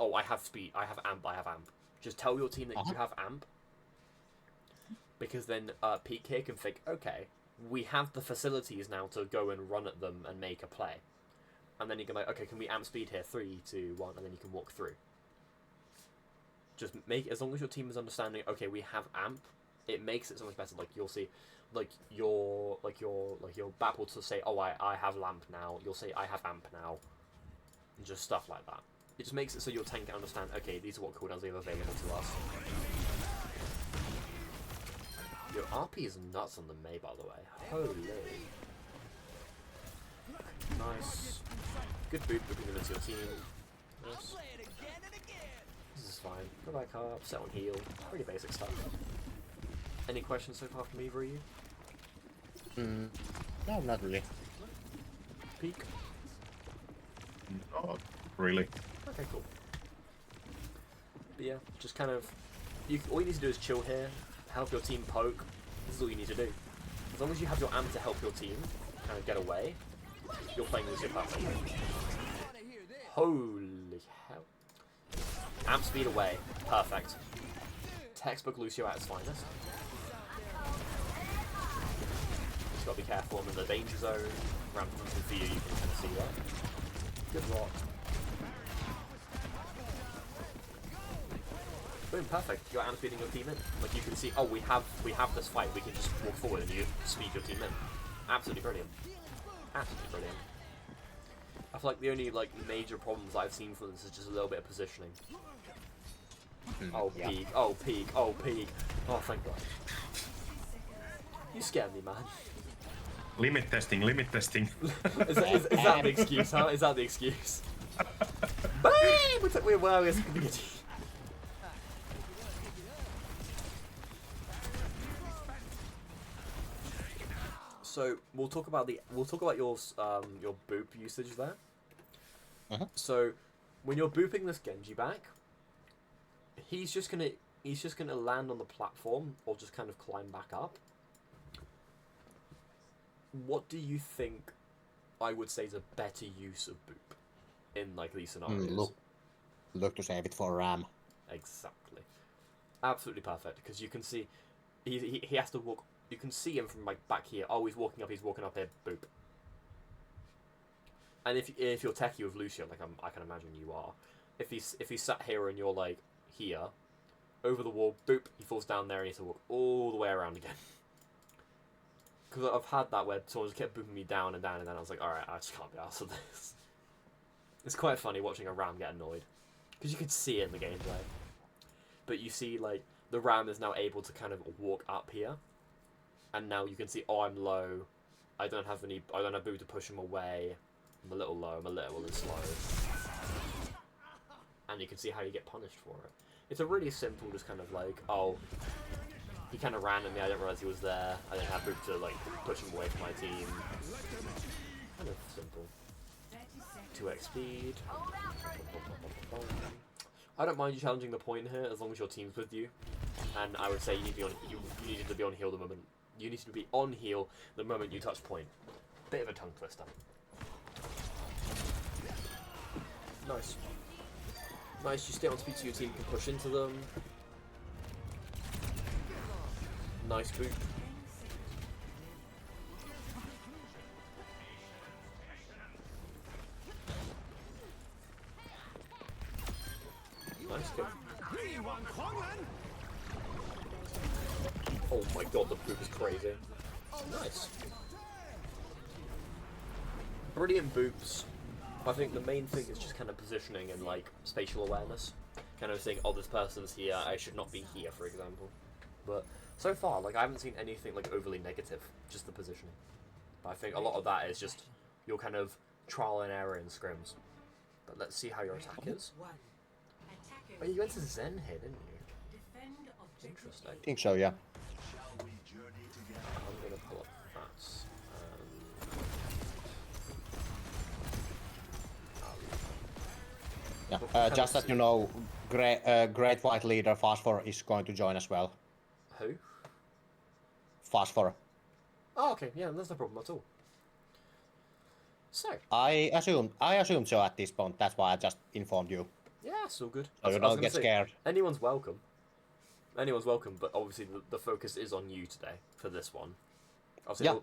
oh, I have speed, I have amp. Just tell your team that you have amp, because then Peak here can think, okay, we have the facilities now to go and run at them and make a play, and then you can like, okay, can we amp speed here? 3, 2, 1, and then you can walk through. Just make, as long as your team is understanding, okay, we have amp, it makes it so much better. Like you'll see, like your BAP will to say, oh, I have lamp now. You'll say I have amp now, and just stuff like that. It just makes it so your tank can understand, okay, these are what cooldowns we have available to us. Your RP is nuts on the Mei, by the way. Holy. Nice. Good boot, booting them into your team. Nice. This is fine. Go back up, set on heal. Pretty basic stuff. Any questions so far from either of you? No, not really. Peak? Not really. Okay, cool. But yeah, just kind of... all you need to do is chill here, help your team poke. This is all you need to do. As long as you have your amp to help your team kind of get away, you're playing Lucio perfectly. Holy hell. Amp speed away. Perfect. Textbook Lucio at its finest. Just gotta be careful. I'm in the danger zone. Ramp for you, you can kind of see that. Good rock. Boom, perfect. You're amp speeding your team in. Like you can see, oh, we have this fight. We can just walk forward and you speed your team in. Absolutely brilliant. Absolutely brilliant. I feel like the only like major problems I've seen from this is just a little bit of positioning. Oh, Yeah. peak. Oh, peak. Oh, peak. Oh, thank God. You scared me, man. Limit testing, limit testing. Is that the excuse, huh? Is that the excuse? We're So we'll talk about your boop usage there. So when you're booping this Genji back, he's just gonna land on the platform or just kind of climb back up. What do you think I would say is a better use of boop in like these scenarios? Look to save it for RAM. Exactly. Absolutely perfect, because you can see he has to walk. You can see him from like back here. Oh, he's walking up here. Boop. And if you're techie with Lucio, like I can imagine you are, if he's sat here and you're like here, over the wall, boop, he falls down there and he has to walk all the way around again. Because I've had that where someone just kept booping me down and down, and then I was like, alright, I just can't be arsed with this. It's quite funny watching a Ram get annoyed. Because you could see it in the gameplay. But you see, like, the Ram is now able to kind of walk up here. And now you can see, oh, I'm low. I don't have boot to push him away. I'm a little low, I'm a little slow. And you can see how you get punished for it. It's a really simple, just kind of like, oh, he kind of ran at me, I didn't realise he was there. I didn't have boot to, like, push him away from my team. Kind of simple. 2x speed. I don't mind you challenging the point here, as long as your team's with you. And I would say you needed to be on heal the moment. You need to be on heal the moment you touch point. Bit of a tongue twister. Nice. Nice, you stay on speed so your team can push into them. Nice boot. Nice kick. Oh my god, the boop is crazy. Nice. Brilliant boops. I think the main thing is just kind of positioning and like spatial awareness. Kind of saying, oh, this person's here, I should not be here, for example. But so far, like, I haven't seen anything like overly negative, just the positioning. But I think a lot of that is just your kind of trial and error in scrims. But let's see how your attack is. Oh, you went to Zen here, didn't you? Interesting. I think so, yeah. I'm gonna pull up that. Yeah. Just that you know, Great White Leader Phosphor is going to join as well. Who? Phosphor. Oh, okay. Yeah, that's no problem at all. So. I assumed so at this point. That's why I just informed you. Yeah, it's all good. So you don't get scared. Anyone's welcome. Anyone's welcome, but obviously the focus is on you today for this one. Obviously, yeah,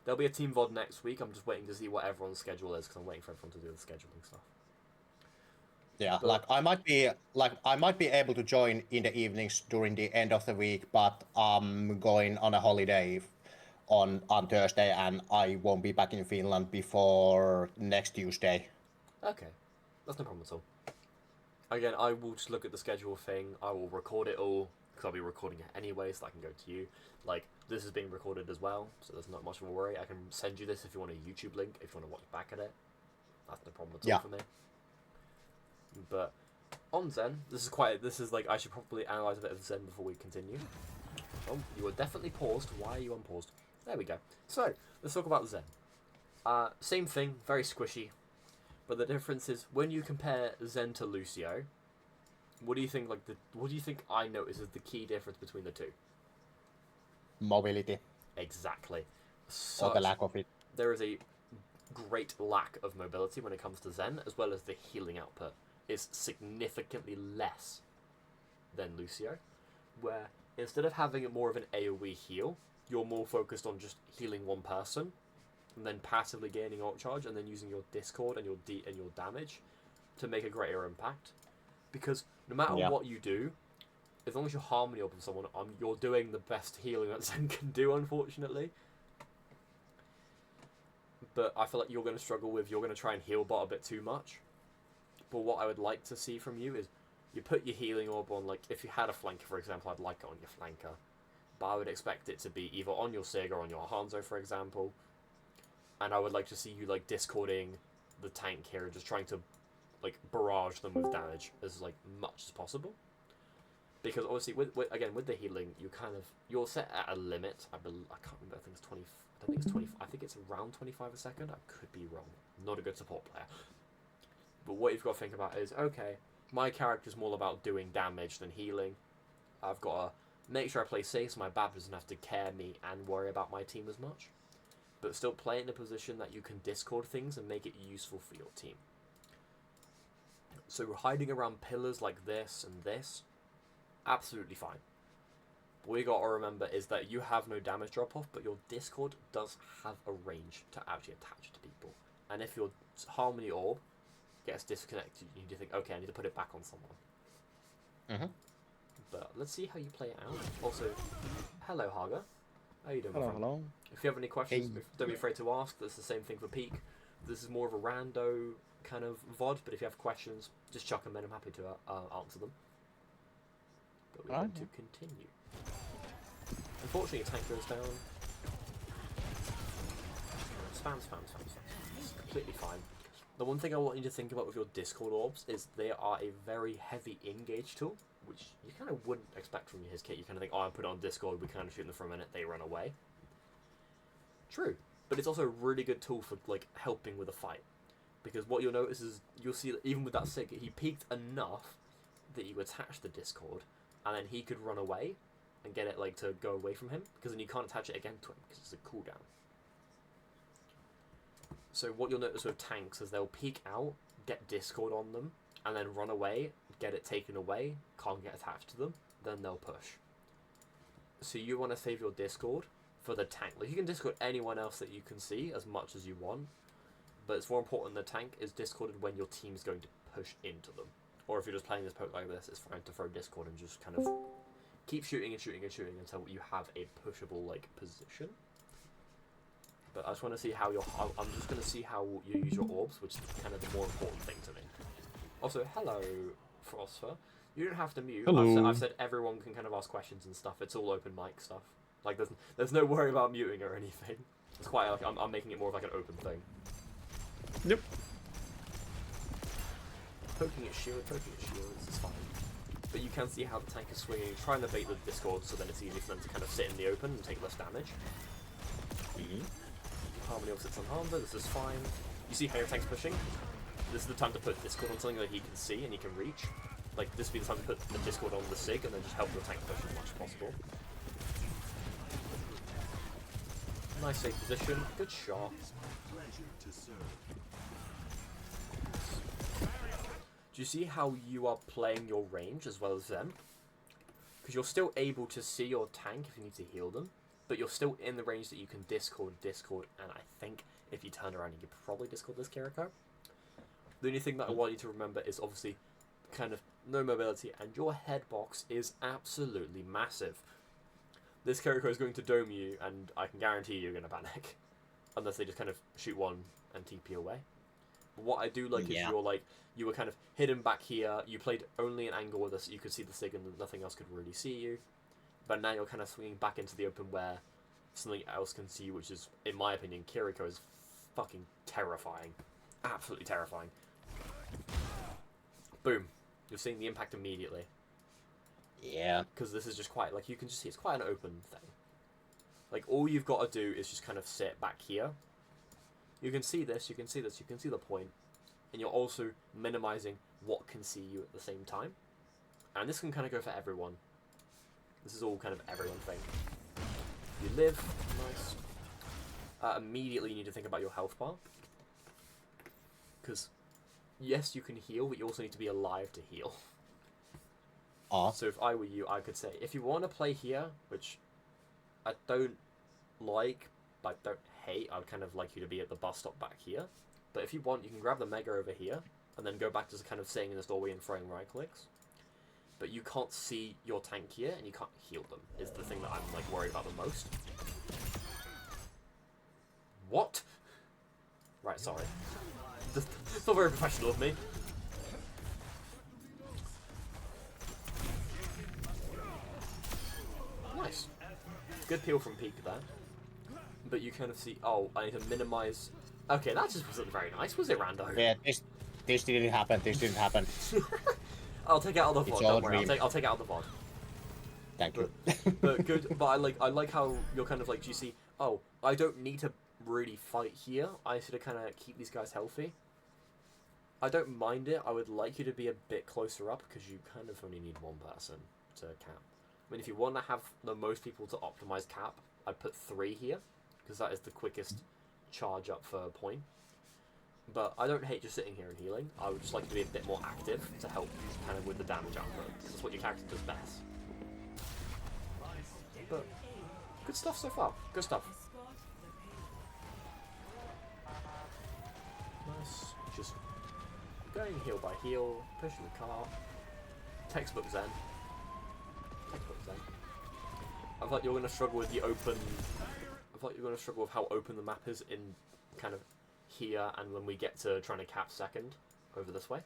there'll be a team VOD next week. I'm just waiting to see what everyone's schedule is because I'm waiting for everyone to do the scheduling stuff. Yeah, But, like I might be able to join in the evenings during the end of the week, but I'm going on a holiday on Thursday, and I won't be back in Finland before next Tuesday. Okay, that's no problem at all. Again, I will just look at the schedule thing. I will record it all because I'll be recording it anyway, so I can go to you. Like, this is being recorded as well, so there's not much of a worry. I can send you this if you want a YouTube link, if you want to watch back at it. That's no problem at all for me. But on Zen, this is like, I should probably analyze a bit of Zen before we continue. Oh, you are definitely paused. Why are you unpaused? There we go. So, let's talk about Zen. Same thing, very squishy. But the difference is when you compare Zen to Lucio, what do you think I notice is the key difference between the two? Mobility. Exactly. Or the lack of it. There is a great lack of mobility when it comes to Zen, as well as the healing output is significantly less than Lucio, where instead of having more of an AoE heal, you're more focused on just healing one person, and then passively gaining ult charge, and then using your Discord and your damage to make a greater impact. Because no matter what you do, as long as you're harmony up with someone, you're doing the best healing that Zen can do, unfortunately. But I feel like you're going to try and heal bot a bit too much. But what I would like to see from you is you put your healing orb on, like, if you had a flanker, for example, I'd like it on your flanker. But I would expect it to be either on your Sig or on your Hanzo, for example. And I would like to see you, like, discording the tank here, just trying to, like, barrage them with damage as, like, much as possible. Because, obviously, with the healing, you're set at a limit. I can't remember, I think it's 20, I think it's 20, I think it's around 25 a second. I could be wrong. I'm not a good support player. But what you've got to think about is, okay, my character's more about doing damage than healing. I've got to make sure I play safe so my BAB doesn't have to care me and worry about my team as much. But still play it in a position that you can discord things and make it useful for your team. So hiding around pillars like this and this, absolutely fine. But what you got to remember is that you have no damage drop-off, but your Discord does have a range to actually attach to people. And if your Harmony Orb gets disconnected, you need to think, okay, I need to put it back on someone. But let's see how you play it out. Also, hello, Haga. How you doing, my Hello, friend? hello. If you have any questions, Hey. don't be afraid to ask. That's the same thing for Peak. This is more of a rando kind of VOD, but if you have questions, just chuck them in. I'm happy to answer them. But we're going to continue. Unfortunately, a tank goes down. Spam. It's completely fine. The one thing I want you to think about with your Discord orbs is they are a very heavy engage tool, which you kind of wouldn't expect from his kit. You kind of think, oh, I put it on Discord, we kind of shoot them for a minute, they run away. True, but it's also a really good tool for like helping with a fight, because what you'll notice is you'll see that even with that sig, he peaked enough that you attach the Discord, and then he could run away and get it like to go away from him, because then you can't attach it again to him because it's a cooldown. So what you'll notice with tanks is they'll peek out, get Discord on them, and then run away, get it taken away, can't get attached to them, then they'll push. So you want to save your Discord for the tank. Like, you can Discord anyone else that you can see as much as you want, but it's more important the tank is Discorded when your team's going to push into them. Or if you're just playing this poke like this, it's fine to throw Discord and just kind of keep shooting and shooting and shooting until you have a pushable like position. But I just want to see how I'm just going to see how you use your orbs, which is kind of the more important thing to me. Also, hello, Frostfer. You don't have to mute. Hello. I've said everyone can kind of ask questions and stuff. It's all open mic stuff. Like, there's no worry about muting or anything. It's quite like I'm making it more of like an open thing. Yep. Poking its shield, this is fine. But you can see how the tank is swinging, trying to bait the Discord so then it's easy for them to kind of sit in the open and take less damage. Harmony also sits on Harmber, this is fine. You see how your tank's pushing? This is the time to put Discord on something that he can see and he can reach. Like, this would be the time to put the Discord on the SIG and then just help your tank push as much as possible. Nice safe position, good shot. Do you see how you are playing your range as well as them? Because you're still able to see your tank if you need to heal them, but you're still in the range that you can Discord, and I think if you turn around you could probably Discord this Kiriko. The only thing that I want you to remember is obviously kind of no mobility, and your head box is absolutely massive. This Kiriko is going to dome you, and I can guarantee you're going to panic. Unless they just kind of shoot one and TP away. But what I do like is you were kind of hidden back here, you played only an angle with us, so you could see the SIG and nothing else could really see you. But now you're kind of swinging back into the open where something else can see you, which is, in my opinion, Kiriko is fucking terrifying. Absolutely terrifying. Boom. You're seeing the impact immediately. Yeah. Because this is just quite, like, you can just see it's quite an open thing. Like, all you've got to do is just kind of sit back here. You can see this, you can see this, you can see the point. And you're also minimizing what can see you at the same time. And this can kind of go for everyone. This is all kind of everyone thing. You live, nice. Immediately you need to think about your health bar. Because, yes, you can heal, but you also need to be alive to heal. So if I were you, I could say, if you want to play here, which I don't like, but don't hate, I would kind of like you to be at the bus stop back here. But if you want, you can grab the Mega over here, and then go back to kind of staying in this doorway and throwing right clicks. But you can't see your tank here, and you can't heal them, is the thing that I'm like worried about the most. What? Right, sorry. It's not very professional of me. Nice. Good peel from Peak there. But you kind of see, oh, I need to minimize. Okay, that just wasn't very nice, was it, Rando? Yeah, this didn't happen. This didn't happen. I'll take it out of the VOD, don't worry. I'll take it out of the VOD. Thank you. But good. But I like how you're kind of like, do you see? Oh, I don't need to really fight here. I sort of kind of keep these guys healthy. I don't mind it. I would like you to be a bit closer up because you kind of only need one person to cap. I mean, if you want to have the most people to optimize cap, I'd put 3 here because that is the quickest charge up for a point. But I don't hate just sitting here and healing. I would just like you to be a bit more active to help kind of with the damage output. That's what your character does best. But good stuff so far. Good stuff. Nice. Just going heal by heal, pushing the car. Textbook Zen. Textbook Zen. I thought you were going to struggle with the open... I thought you were going to struggle with how open the map is in kind of here and when we get to trying to cap second over this way.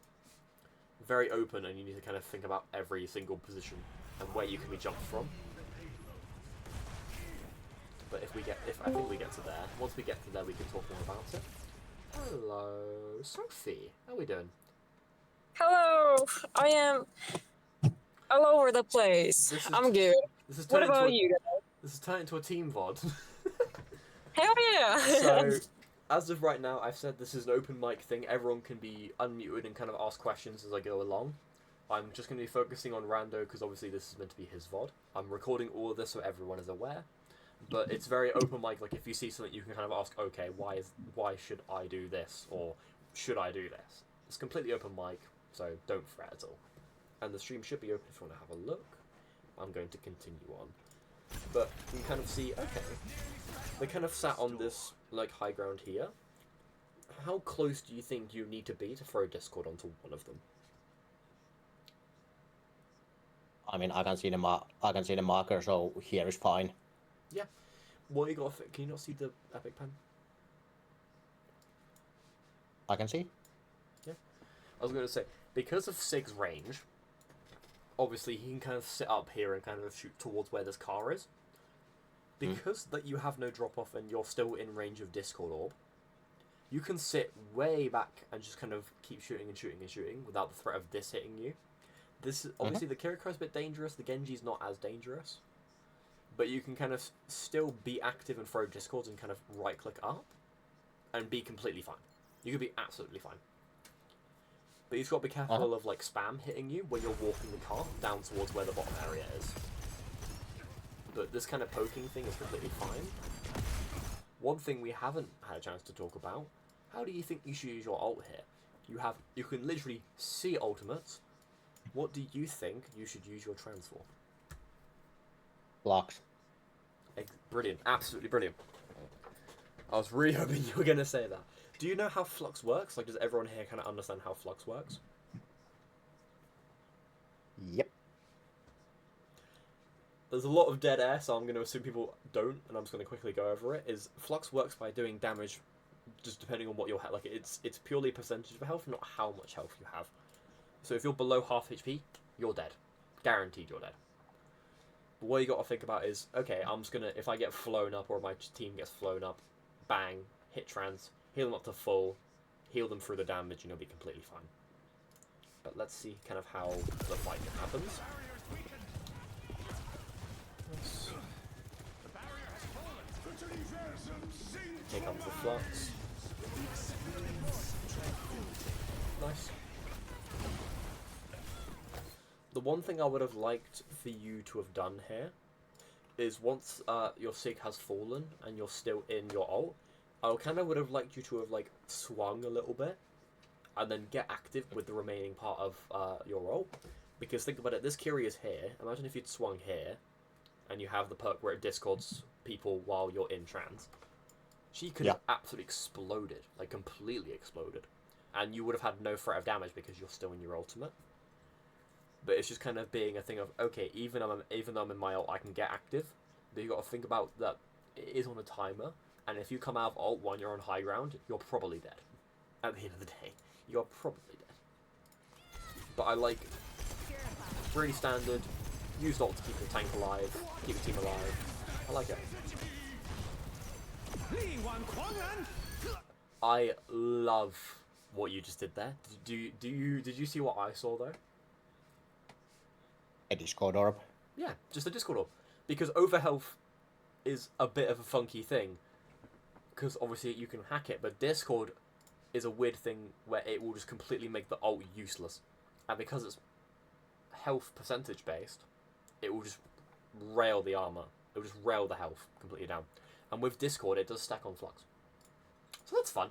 Very open, and you need to kind of think about every single position and where you can be jumped from. But if I think we get to there, once we get to there we can talk more about it. Hello, Sophie. How are we doing? Hello, I am all over the place. I'm good. What about you guys? This is turned into a team VOD. Hell yeah! So, as of right now, I've said this is an open mic thing. Everyone can be unmuted and kind of ask questions as I go along. I'm just going to be focusing on Rando because obviously this is meant to be his VOD. I'm recording all of this so everyone is aware. But it's very open mic. Like if you see something, you can kind of ask, okay, why should I do this, or should I do this? It's completely open mic, so don't fret at all. And the stream should be open if you want to have a look. I'm going to continue on. But you can kind of see, okay, they kind of sat on this like high ground here. How close do you think you need to be to throw Discord onto one of them? I mean, I can see the marker, so here is fine. Yeah. What you got? Can you not see the epic pen? I can see. Yeah. I was going to say, because of Sig's range, obviously he can kind of sit up here and kind of shoot towards where this car is. Because that you have no drop off and you're still in range of Discord orb, you can sit way back and just kind of keep shooting and shooting and shooting without the threat of this hitting you. This obviously the Kiriko's a bit dangerous, the Genji's not as dangerous. But you can kind of still be active and throw Discords and kind of right click up and be completely fine. You can be absolutely fine. But you've got to be careful of like spam hitting you when you're walking the car down towards where the bottom area is. But this kind of poking thing is completely fine. One thing we haven't had a chance to talk about, how do you think you should use your ult here? You can literally see ultimates. What do you think you should use your trans for? Blocks. Brilliant, absolutely brilliant. I was really hoping you were going to say that. Do you know how Flux works? Like, does everyone here kind of understand how Flux works? Yep. There's a lot of dead air, so I'm going to assume people don't, and I'm just going to quickly go over it. Flux works by doing damage just depending on what your health... Like, it's purely a percentage of health, not how much health you have. So if you're below half HP, you're dead. Guaranteed you're dead. But what you got to think about is, okay, I'm just going to... If I get flown up, or my team gets flown up, bang, hit trans, heal them up to full, heal them through the damage, and you'll be completely fine. But let's see kind of how the fight happens. Here comes the Flux. Nice. The one thing I would have liked for you to have done here is once your Sig has fallen and you're still in your ult, I kind of would have liked you to have like swung a little bit and then get active with the remaining part of your ult. Because think about it, this Kiri is here. Imagine if you'd swung here and you have the perk where it discords people while you're in trans. She could have absolutely exploded, like completely exploded. And you would have had no threat of damage because you're still in your ultimate. But it's just kind of being a thing of, okay, even though I'm in my ult, I can get active. But you got to think about that it is on a timer. And if you come out of ult when you're on high ground, you're probably dead. At the end of the day, you're probably dead. But I like really standard. Use ult to keep your tank alive, keep your team alive. I like it. I love what you just did there. Did you see what I saw though? A Discord orb. Yeah, just a Discord orb. Because overhealth is a bit of a funky thing. Because obviously you can hack it, but Discord is a weird thing where it will just completely make the ult useless. And because it's health percentage based, it will just rail the armor. It will just rail the health completely down. And with Discord, it does stack on Flux. So that's fun.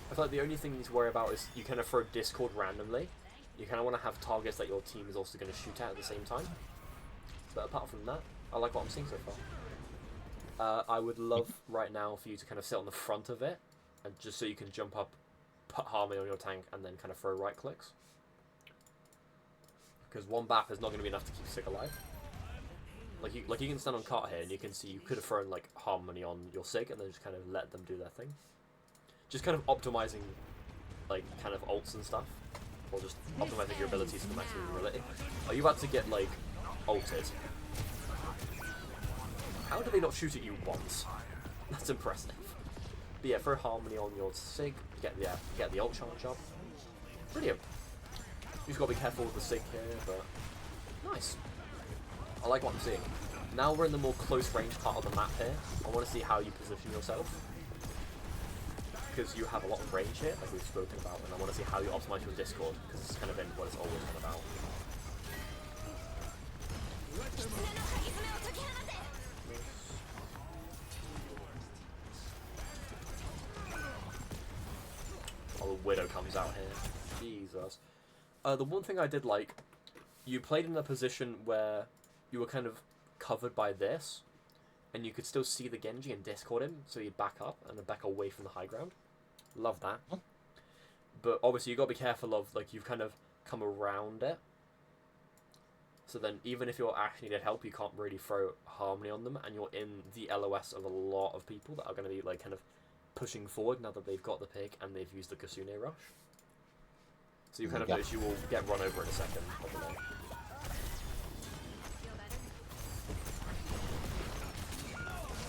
I feel like the only thing you need to worry about is you kind of throw Discord randomly. You kind of want to have targets that your team is also going to shoot at the same time. But apart from that, I like what I'm seeing so far. I would love right now for you to kind of sit on the front of it, and just so you can jump up, put Harmony on your tank, and then kind of throw right clicks. because one BAP is not going to be enough to keep Sig alive. Like you can stand on cart here, and you can see you could have thrown like Harmony on your Sig, and then just kind of let them do their thing. Just kind of optimizing, like kind of ults and stuff, or just optimizing your abilities to the maximum ability. Are you about to get like ulted? How do they not shoot at you once? That's impressive. But yeah, throw Harmony on your Sig, get the ult charge up. Brilliant. You've got to be careful with the Sig here, but nice. I like what I'm seeing. Now we're in the more close range part of the map here. I want to see how you position yourself. Because you have a lot of range here, like we've spoken about, and I want to see how you optimize your Discord, because it's kind of been what it's always been about. Oh, the Widow comes out here. Jesus. The one thing I did like, you played in a position where you were kind of covered by this, and you could still see the Genji and Discord him, so you'd back up and then back away from the high ground. Love that. But obviously you got to be careful of, like, you've kind of come around it. So then even if you're actually needed help, you can't really throw Harmony on them, and you're in the LOS of a lot of people that are going to be, like, kind of pushing forward now that they've got the pick and they've used the Kasune rush. So you kind of notice you will get run over in a second, probably.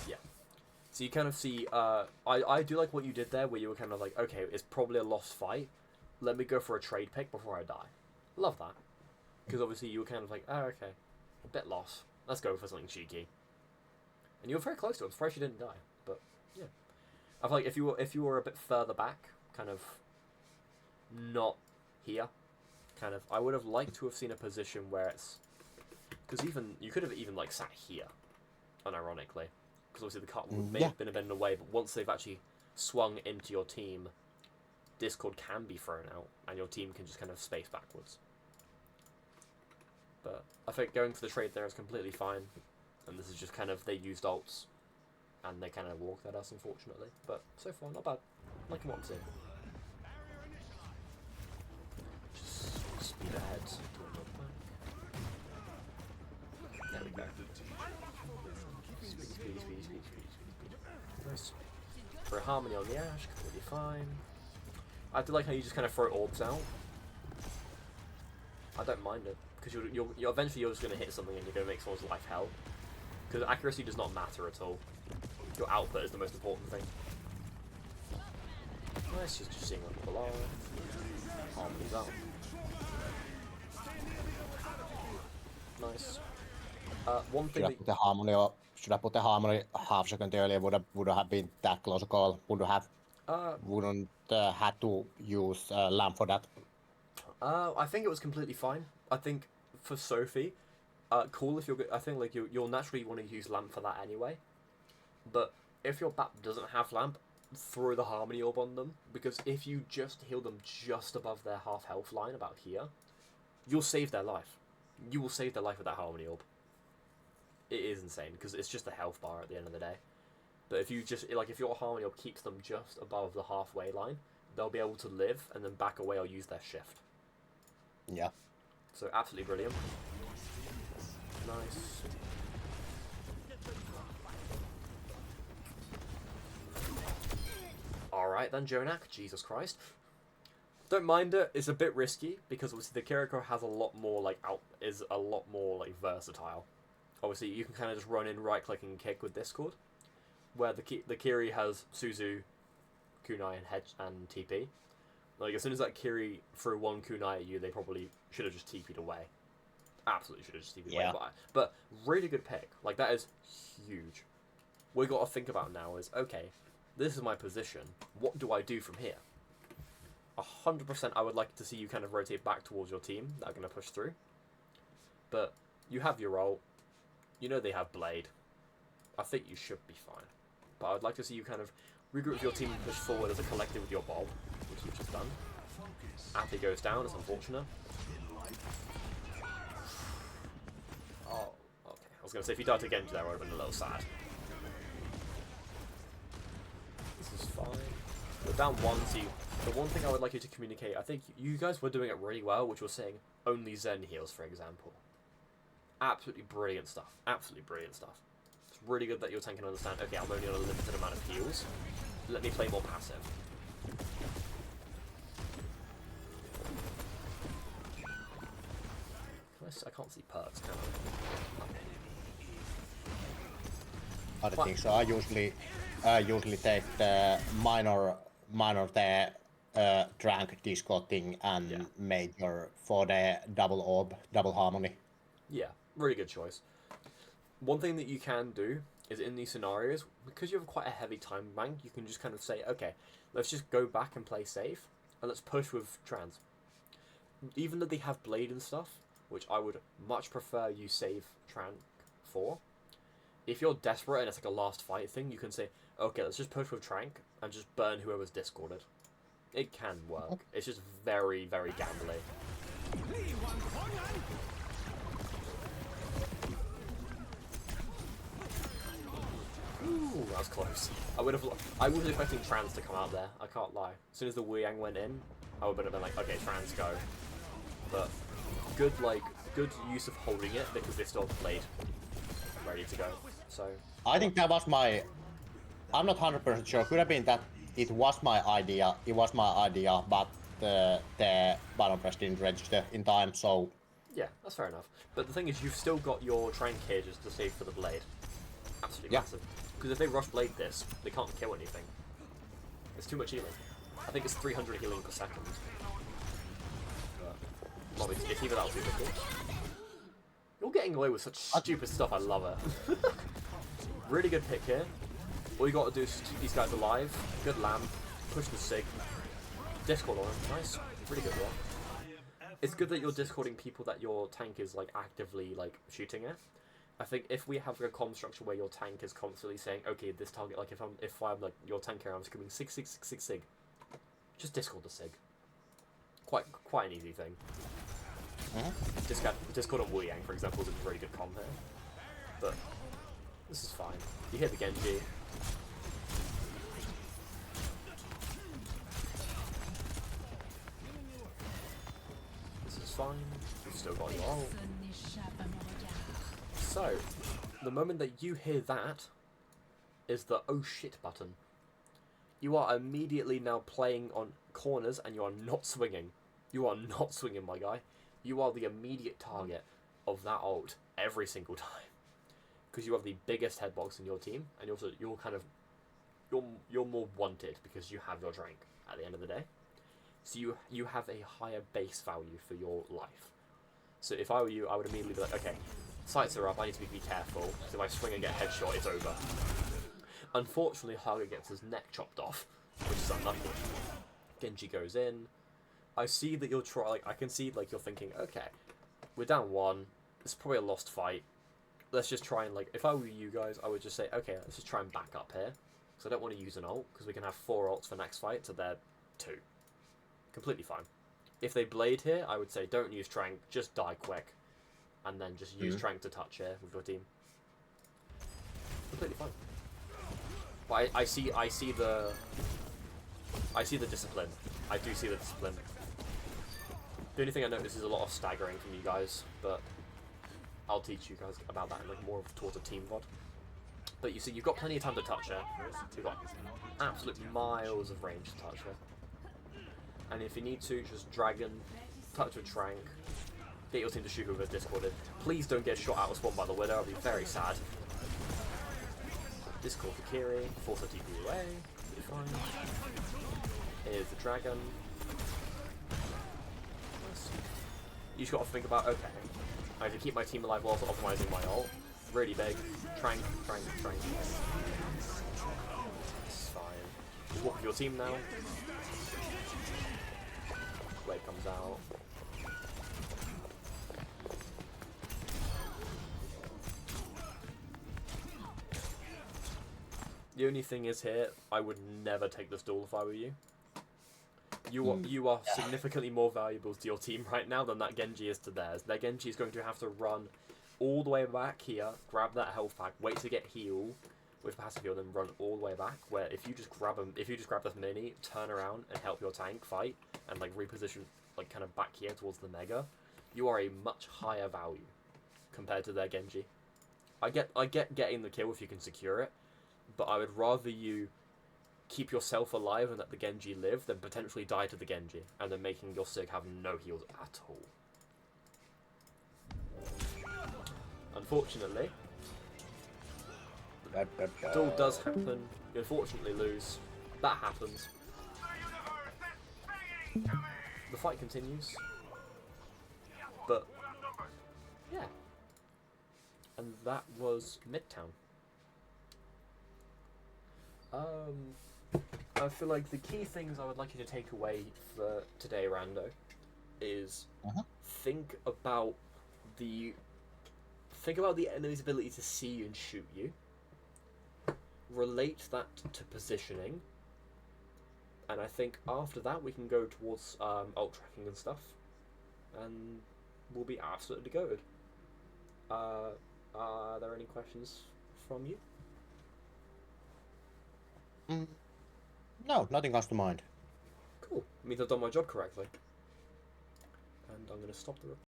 Yeah. So you kind of see, I do like what you did there, where you were kind of like, okay, it's probably a lost fight. Let me go for a trade pick before I die. Love that. Because obviously you were kind of like, oh, okay, a bit lost. Let's go for something cheeky. And you were very close to it. I'm surprised you didn't die. But, yeah. I feel like if you were a bit further back, kind of not here, kind of, I would have liked to have seen a position where it's, because even you could have even like sat here, unironically, because obviously the cart may have been a bit in the way, but once they've actually swung into your team, Discord can be thrown out and your team can just kind of space backwards. But I think going for the trade there is completely fine, and this is just kind of, they used ults and they kind of walked at us, unfortunately, but so far not bad. Liking what I'm seeing. Speed ahead. There we go. Speed. Nice. For Harmony on the Ash, completely fine. I do like how you just kind of throw orbs out. I don't mind it, because you're eventually you're just going to hit something and you're going to make someone's life hell. Because accuracy does not matter at all. Your output is the most important thing. Nice, just seeing what people are. Harmony's out. Nice. One thing should I put the Harmony half second earlier? Would have been that close a call? Wouldn't had to use lamp for that? I think it was completely fine. I think for Sophie, cool if you're. I think like you'll naturally want to use lamp for that anyway. But if your BAP doesn't have lamp, throw the Harmony orb on them, because if you just heal them just above their half health line, about here, you'll save their life. You will save their life with that Harmony orb. It is insane, because it's just a health bar at the end of the day. But if you just, like, if your Harmony orb keeps them just above the halfway line, they'll be able to live and then back away or use their shift. Yeah. So absolutely brilliant. Nice. Alright then, Jonak, Jesus Christ. Don't mind it, it's a bit risky, because obviously the Kiriko has a lot more, like, is a lot more, like, versatile. Obviously, you can kind of just run in, right-click and kick with Discord, where the Kiri has Suzu, Kunai, and TP. Like, as soon as that Kiri threw one Kunai at you, they probably should have just TP'd away. Absolutely should have just TP'd away. But really good pick. Like, that is huge. What we got to think about now is, okay, this is my position. What do I do from here? 100% I would like to see you kind of rotate back towards your team that are going to push through. But you have your ult. You know they have Blade. I think you should be fine. But I'd like to see you kind of regroup with your team and push forward as a collective with your Bob, which you've just done. Athy goes down, it's unfortunate. Oh, okay. I was going to say, if you died to Genji there, I would have been a little sad. This is fine. We're down one, so the one thing I would like you to communicate, I think you guys were doing it really well, which was saying, only Zen heals, for example. Absolutely brilliant stuff. Absolutely brilliant stuff. It's really good that your tank can understand, okay, I'm only on a limited amount of heals. Let me play more passive. I can't see perks, can I? I don't think so. I usually take the minor the rank discording and major for the double orb, double harmony. Yeah, really good choice. One thing that you can do is in these scenarios, because you have quite a heavy time bank, you can just kind of say, okay, let's just go back and play safe, and let's push with trans. Even though they have blade and stuff, which I would much prefer you save Trank for. If you're desperate and it's like a last fight thing, you can say, okay, let's just push with Trank and just burn whoever's discorded. It can work. It's just very, very gambly. Ooh, that was close. I wasn't expecting Trans to come out there, I can't lie. As soon as the Wu Yang went in, I would have been like, okay, Trans, go. But good use of holding it because they still have Blade ready to go. So I think that was my. I'm not 100% sure. Could have been that it was my idea. It was my idea, but the button press didn't register in time. So yeah, that's fair enough. But the thing is, you've still got your Trank cages to save for the Blade. Absolutely massive. Because if they rush Blade this, they can't kill anything. It's too much healing. I think it's 300 healing per second. Well, it's either that or 250. You're getting away with such stupid stuff, I love it. Really good pick here. All you gotta do is keep these guys alive. Good lamb. Push the Sig. Discord on him. Nice. Really good one. It's good that you're discording people that your tank is like actively like shooting at. I think if we have a comm structure where your tank is constantly saying, okay, this target, like if I'm like your tank here, I'm screaming Sig, Sig, Sig, Sig, Sig. Just discord the Sig. Quite an easy thing. Discord on Wu Yang, for example, is a very good comp here. But this is fine. You hit the Genji. This is fine. You've still got your ult. So, the moment that you hear that is the oh shit button. You are immediately now playing on corners and you are not swinging. You are not swinging, my guy. You are the immediate target of that ult every single time. Because you have the biggest headbox in your team, and you're more wanted because you have your Trank at the end of the day. So you have a higher base value for your life. So if I were you, I would immediately be like, okay, sights are up, I need to be careful, because if I swing and get a headshot, it's over. Unfortunately, Haga gets his neck chopped off, which is unlucky. Genji goes in. I see that you're I can see like you're thinking, okay, we're down 1. It's probably a lost fight. Let's just try and like, if I were you guys, I would just say, okay, let's just try and back up here. Because I don't want to use an ult, because we can have 4 ults for next fight, so they're 2. Completely fine. If they blade here, I would say don't use Trank, just die quick. And then just use Trank to touch here with your team. Completely fine. But I see the discipline. I do see the discipline. The only thing I notice is a lot of staggering from you guys, but I'll teach you guys about that in like more towards a team VOD. But you see, you've got plenty of time to touch her. You've got absolute miles of range to touch her. And if you need to, just dragon, touch with Trank, get your team to shoot whoever's discorded. Please don't get shot out of spawn by the Widow, I'll be very sad. Discord for Kiri, force her TP away, be fine. Here's the dragon. You just gotta think about, okay, I have to keep my team alive whilst optimizing my ult. Really big. Trank. It's fine. Walk with your team now. Blade comes out. The only thing is here, I would never take this duel if I were you. You are significantly more valuable to your team right now than that Genji is to theirs. Their Genji is going to have to run all the way back here, grab that health pack, wait to get healed with passive heal, then run all the way back. Where if you just grab this mini, turn around and help your tank fight, and like reposition like kind of back here towards the mega, you are a much higher value compared to their Genji. I get getting the kill if you can secure it, but I would rather you keep yourself alive and let the Genji live than potentially die to the Genji and then making your Sig have no heals at all. Unfortunately, duel does happen. You unfortunately lose. That happens. The fight continues. But yeah. And that was Midtown. I feel like the key things I would like you to take away for today, Rando, is think about the enemy's ability to see you and shoot you. Relate that to positioning, and I think after that we can go towards ult tracking and stuff, and we'll be absolutely goated. Are there any questions from you? No, nothing comes to mind. Cool. Means I've done my job correctly. And I'm going to stop the